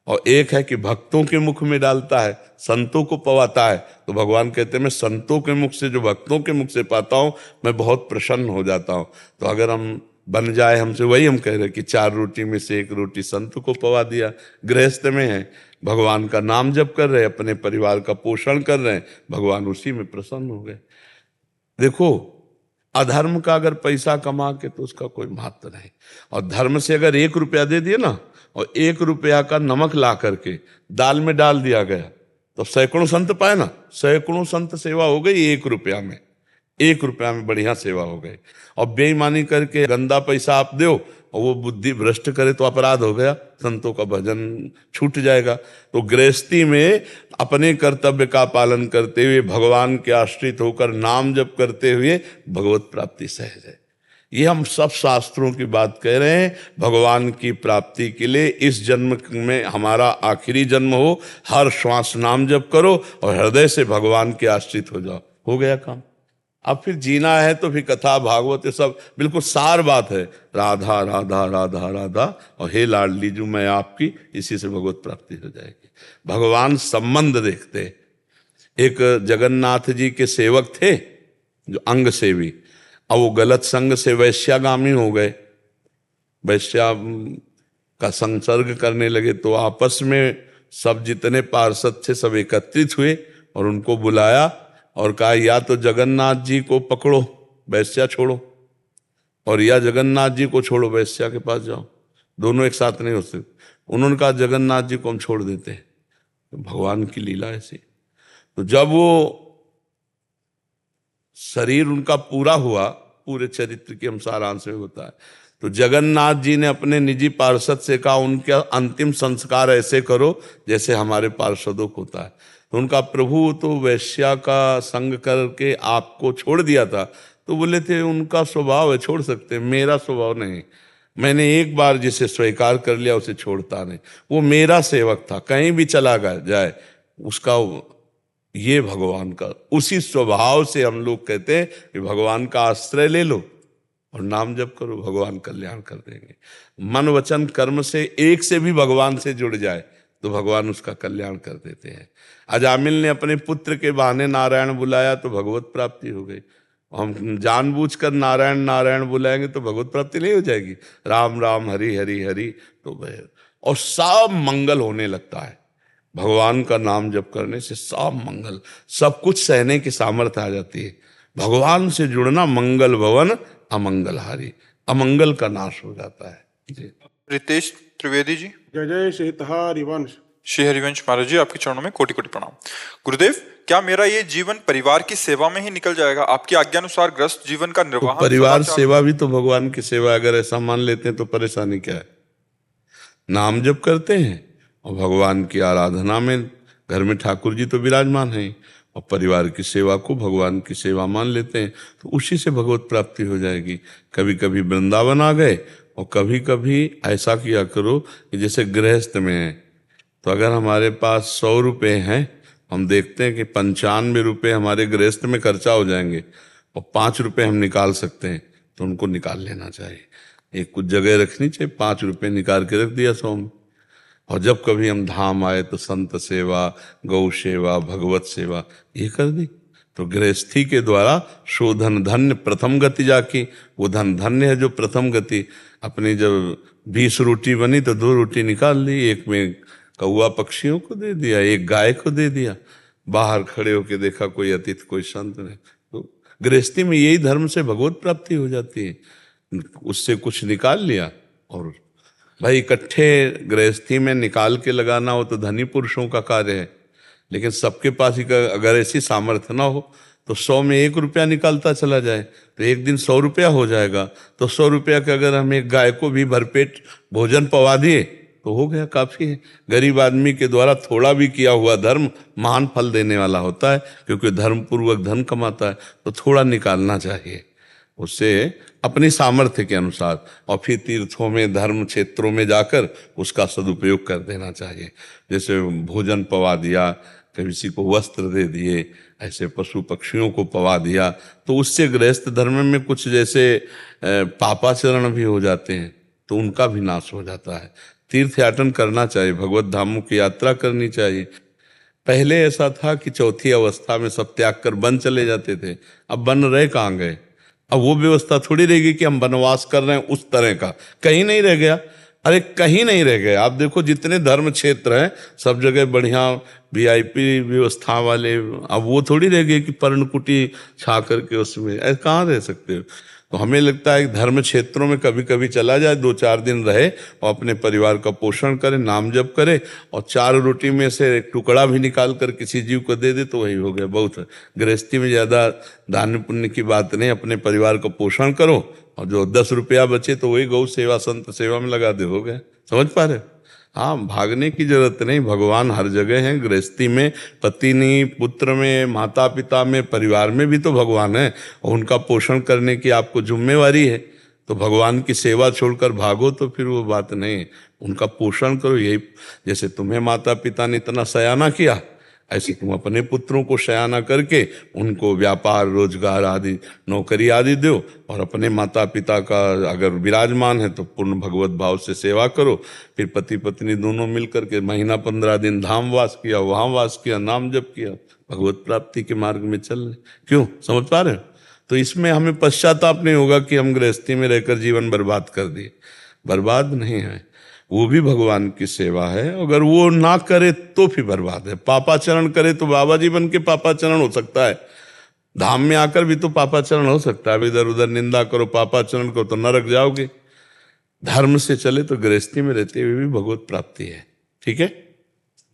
और एक है कि भक्तों के मुख में डालता है, संतों को पवाता है। तो भगवान कहते हैं मैं संतों के मुख से, जो भक्तों के मुख से पाता हूं, मैं बहुत प्रसन्न हो जाता हूं। तो अगर हम बन जाए हमसे, वही हम कह रहे हैं कि 4 रोटी में से 1 रोटी संत को पवा दिया। गृहस्थ में है, भगवान का नाम जप कर रहे, अपने परिवार का पोषण कर रहे हैं, भगवान उसी में प्रसन्न हो गए। देखो, अधर्म का अगर पैसा कमा के तो उसका कोई महत्व नहीं, और धर्म से अगर 1 रुपया दे दिए ना, और 1 रुपया का नमक ला करके दाल में डाल दिया गया, तो सैकड़ों संत पाए ना, सैकड़ों संत सेवा हो गई 1 रुपया में। 1 रुपया में बढ़िया सेवा हो गई। और बेईमानी करके गंदा पैसा आप दो और वो बुद्धि भ्रष्ट करे तो अपराध हो गया, संतों का भजन छूट जाएगा। तो गृहस्थी में अपने कर्तव्य का पालन करते हुए, भगवान के आश्रित होकर नाम जप करते हुए भगवत प्राप्ति सहज है। ये हम सब शास्त्रों की बात कह रहे हैं। भगवान की प्राप्ति के लिए इस जन्म में हमारा आखिरी जन्म हो, हर श्वास नाम जप करो और हृदय से भगवान के आश्रित हो जाओ, हो गया काम। अब फिर जीना है तो फिर कथा भागवत ये सब बिल्कुल सार बात है। राधा राधा राधा राधा और हे लाडली जू मैं आपकी, इसी से भगवत प्राप्ति हो जाएगी। भगवान संबंध देखते। एक जगन्नाथ जी के सेवक थे जो अंग सेवी, अब वो गलत संग से वैश्यागामी हो गए, वैश्या का संसर्ग करने लगे। तो आपस में सब जितने पार्षद थे सब एकत्रित हुए और उनको बुलाया और कहा या तो जगन्नाथ जी को पकड़ो, वैश्या छोड़ो, और या जगन्नाथ जी को छोड़ो, वैश्या के पास जाओ। दोनों एक साथ नहीं हो सकते। उन्होंने कहा जगन्नाथ जी को हम छोड़ देते हैं, तो भगवान की लीला ऐसी। तो जब वो शरीर उनका पूरा हुआ पूरे चरित्र की हम सारांश में होता है। तो जगन्नाथ जी ने अपने निजी पार्षद से कहा उनका अंतिम संस्कार ऐसे करो जैसे हमारे पार्षदों को होता है। तो उनका प्रभु तो वैश्या का संग करके आपको छोड़ दिया था, तो बोले थे उनका स्वभाव है, छोड़ सकते हैं, मेरा स्वभाव नहीं। मैंने एक बार जिसे स्वीकार कर लिया उसे छोड़ता नहीं। वो मेरा सेवक था, कहीं भी चला जाए उसका, ये भगवान का उसी स्वभाव से हम लोग कहते हैं कि भगवान का आश्रय ले लो और नाम जप करो, भगवान कल्याण कर देंगे। मन वचन कर्म से एक से भी भगवान से जुड़ जाए तो भगवान उसका कल्याण कर देते हैं। अजामिल ने अपने पुत्र के बहाने नारायण बुलाया तो भगवत प्राप्ति हो गई। हम जानबूझकर नारायण नारायण बुलाएंगे तो भगवत प्राप्ति नहीं हो जाएगी। राम राम हरि हरि हरि तो और सब मंगल होने लगता है। भगवान का नाम जप करने से सब मंगल, सब कुछ सहने की सामर्थ्य आ जाती है। भगवान से जुड़ना मंगल भवन अमंगलहारी, अमंगल का नाश हो जाता है जी। रितेश त्रिवेदी जी। जय जय श्री हरिवंश। श्री हरिवंश महाराज जी, आपके चरणों में कोटि कोटि प्रणाम। गुरुदेव, क्या मेरा ये जीवन परिवार की सेवा में ही निकल जाएगा? आपकी आज्ञानुसार ग्रस्त जीवन का निर्वाह तो परिवार सेवा भी तो भगवान की सेवा, अगर ऐसा मान लेते हैं तो परेशानी क्या है? नाम जप करते हैं और भगवान की आराधना में, घर में ठाकुर जी तो विराजमान हैं, और परिवार की सेवा को भगवान की सेवा मान लेते हैं तो उसी से भगवत प्राप्ति हो जाएगी। कभी कभी वृंदावन आ गए और कभी कभी ऐसा किया करो कि जैसे गृहस्थ में है, तो अगर हमारे पास 100 रुपये हैं, हम देखते हैं कि 95 रुपये हमारे गृहस्थ में खर्चा हो जाएंगे और 5 रुपये हम निकाल सकते हैं, तो उनको निकाल लेना चाहिए। एक कुछ जगह रखनी चाहिए, 5 रुपये निकाल के रख दिया 100 में। और जब कभी हम धाम आए तो संत सेवा, गौ सेवा, भगवत सेवा ये कर दी, तो गृहस्थी के द्वारा शोधन धन्य प्रथम गति जाकी। वो धन धन्य है जो प्रथम गति। अपनी जब 20 रोटी बनी तो 2 रोटी निकाल ली, एक में कौआ पक्षियों को दे दिया, एक गाय को दे दिया। बाहर खड़े होके देखा कोई अतिथि कोई संत ने। तो गृहस्थी में यही धर्म से भगवत प्राप्ति हो जाती है। उससे कुछ निकाल लिया, और भाई इकट्ठे गृहस्थी में निकाल के लगाना हो तो धनी पुरुषों का कार्य है, लेकिन सबके पास ही अगर ऐसी सामर्थ्य ना हो तो 100 में 1 रुपया निकालता चला जाए तो एक दिन 100 रुपया हो जाएगा। तो 100 रुपया के अगर हम एक गाय को भी भरपेट भोजन पवा दिए तो हो गया, काफी है। गरीब आदमी के द्वारा थोड़ा भी किया हुआ धर्म महान फल देने वाला होता है, क्योंकि धर्म पूर्वक धन कमाता है। तो थोड़ा निकालना चाहिए उससे अपनी सामर्थ्य के अनुसार, और फिर तीर्थों में धर्म क्षेत्रों में जाकर उसका सदुपयोग कर देना चाहिए। जैसे भोजन पवा दिया, किसी को वस्त्र दे दिए, ऐसे पशु पक्षियों को पवा दिया, तो उससे गृहस्थ धर्म में कुछ जैसे पापाचरण भी हो जाते हैं तो उनका भी नाश हो जाता है। तीर्थ याटन करना चाहिए, भगवत धामों की यात्रा करनी चाहिए। पहले ऐसा था कि चौथी अवस्था में सब त्याग कर वन चले जाते थे, अब वन रहे कहाँ गए? अब वो व्यवस्था थोड़ी रहेगी कि हम वनवास कर रहे हैं उस तरह का, कहीं नहीं रह गया। अरे कहीं नहीं रह गया। आप देखो जितने धर्म क्षेत्र हैं सब जगह बढ़िया VIP व्यवस्था वाले, अब वो थोड़ी रह गई कि पर्णकुटी छा करके उसमें, ऐसे कहाँ रह सकते हो? तो हमें लगता है कि धर्म क्षेत्रों में कभी कभी चला जाए, 2-4 दिन रहे और अपने परिवार का पोषण करे, नाम जप करे, और 4 रोटी में से एक टुकड़ा भी निकाल कर किसी जीव को दे दे तो वही हो गया, बहुत है। गृहस्थी में ज़्यादा दान पुण्य की बात नहीं, अपने परिवार का पोषण करो और जो 10 रुपया बचे तो वही गौ सेवा संत सेवा में लगा दे, हो गया। समझ पा रहे? हाँ, भागने की जरूरत नहीं, भगवान हर जगह है। गृहस्थी में, पत्नी पुत्र में, माता पिता में, परिवार में भी तो भगवान है, और उनका पोषण करने की आपको जिम्मेवारी है। तो भगवान की सेवा छोड़कर भागो तो फिर वो बात नहीं है। उनका पोषण करो। यही जैसे तुम्हें माता पिता ने इतना सयाना किया, ऐसे तुम अपने पुत्रों को शयाना करके उनको व्यापार रोजगार आदि नौकरी आदि दो, और अपने माता पिता का अगर विराजमान है तो पूर्ण भगवत भाव से सेवा करो। फिर पति पत्नी दोनों मिलकर के महीना 15 दिन धाम वास किया, वहां वास किया, नाम जप किया, भगवत प्राप्ति के मार्ग में चल रहे। क्यों? समझ पा रहे हो? तो इसमें हमें पश्चाताप नहीं होगा कि हम गृहस्थी में रहकर जीवन बर्बाद कर दिए। बर्बाद नहीं है, वो भी भगवान की सेवा है। अगर वो ना करे तो फिर बर्बाद है। पापाचरण करे तो बाबा जी बन के पापाचरण हो सकता है, धाम में आकर भी तो पापाचरण हो सकता है। इधर उधर निंदा करो, पापाचरण करो तो नरक जाओगे। धर्म से चले तो गृहस्थी में रहते हुए भी भगवत प्राप्ति है। ठीक है।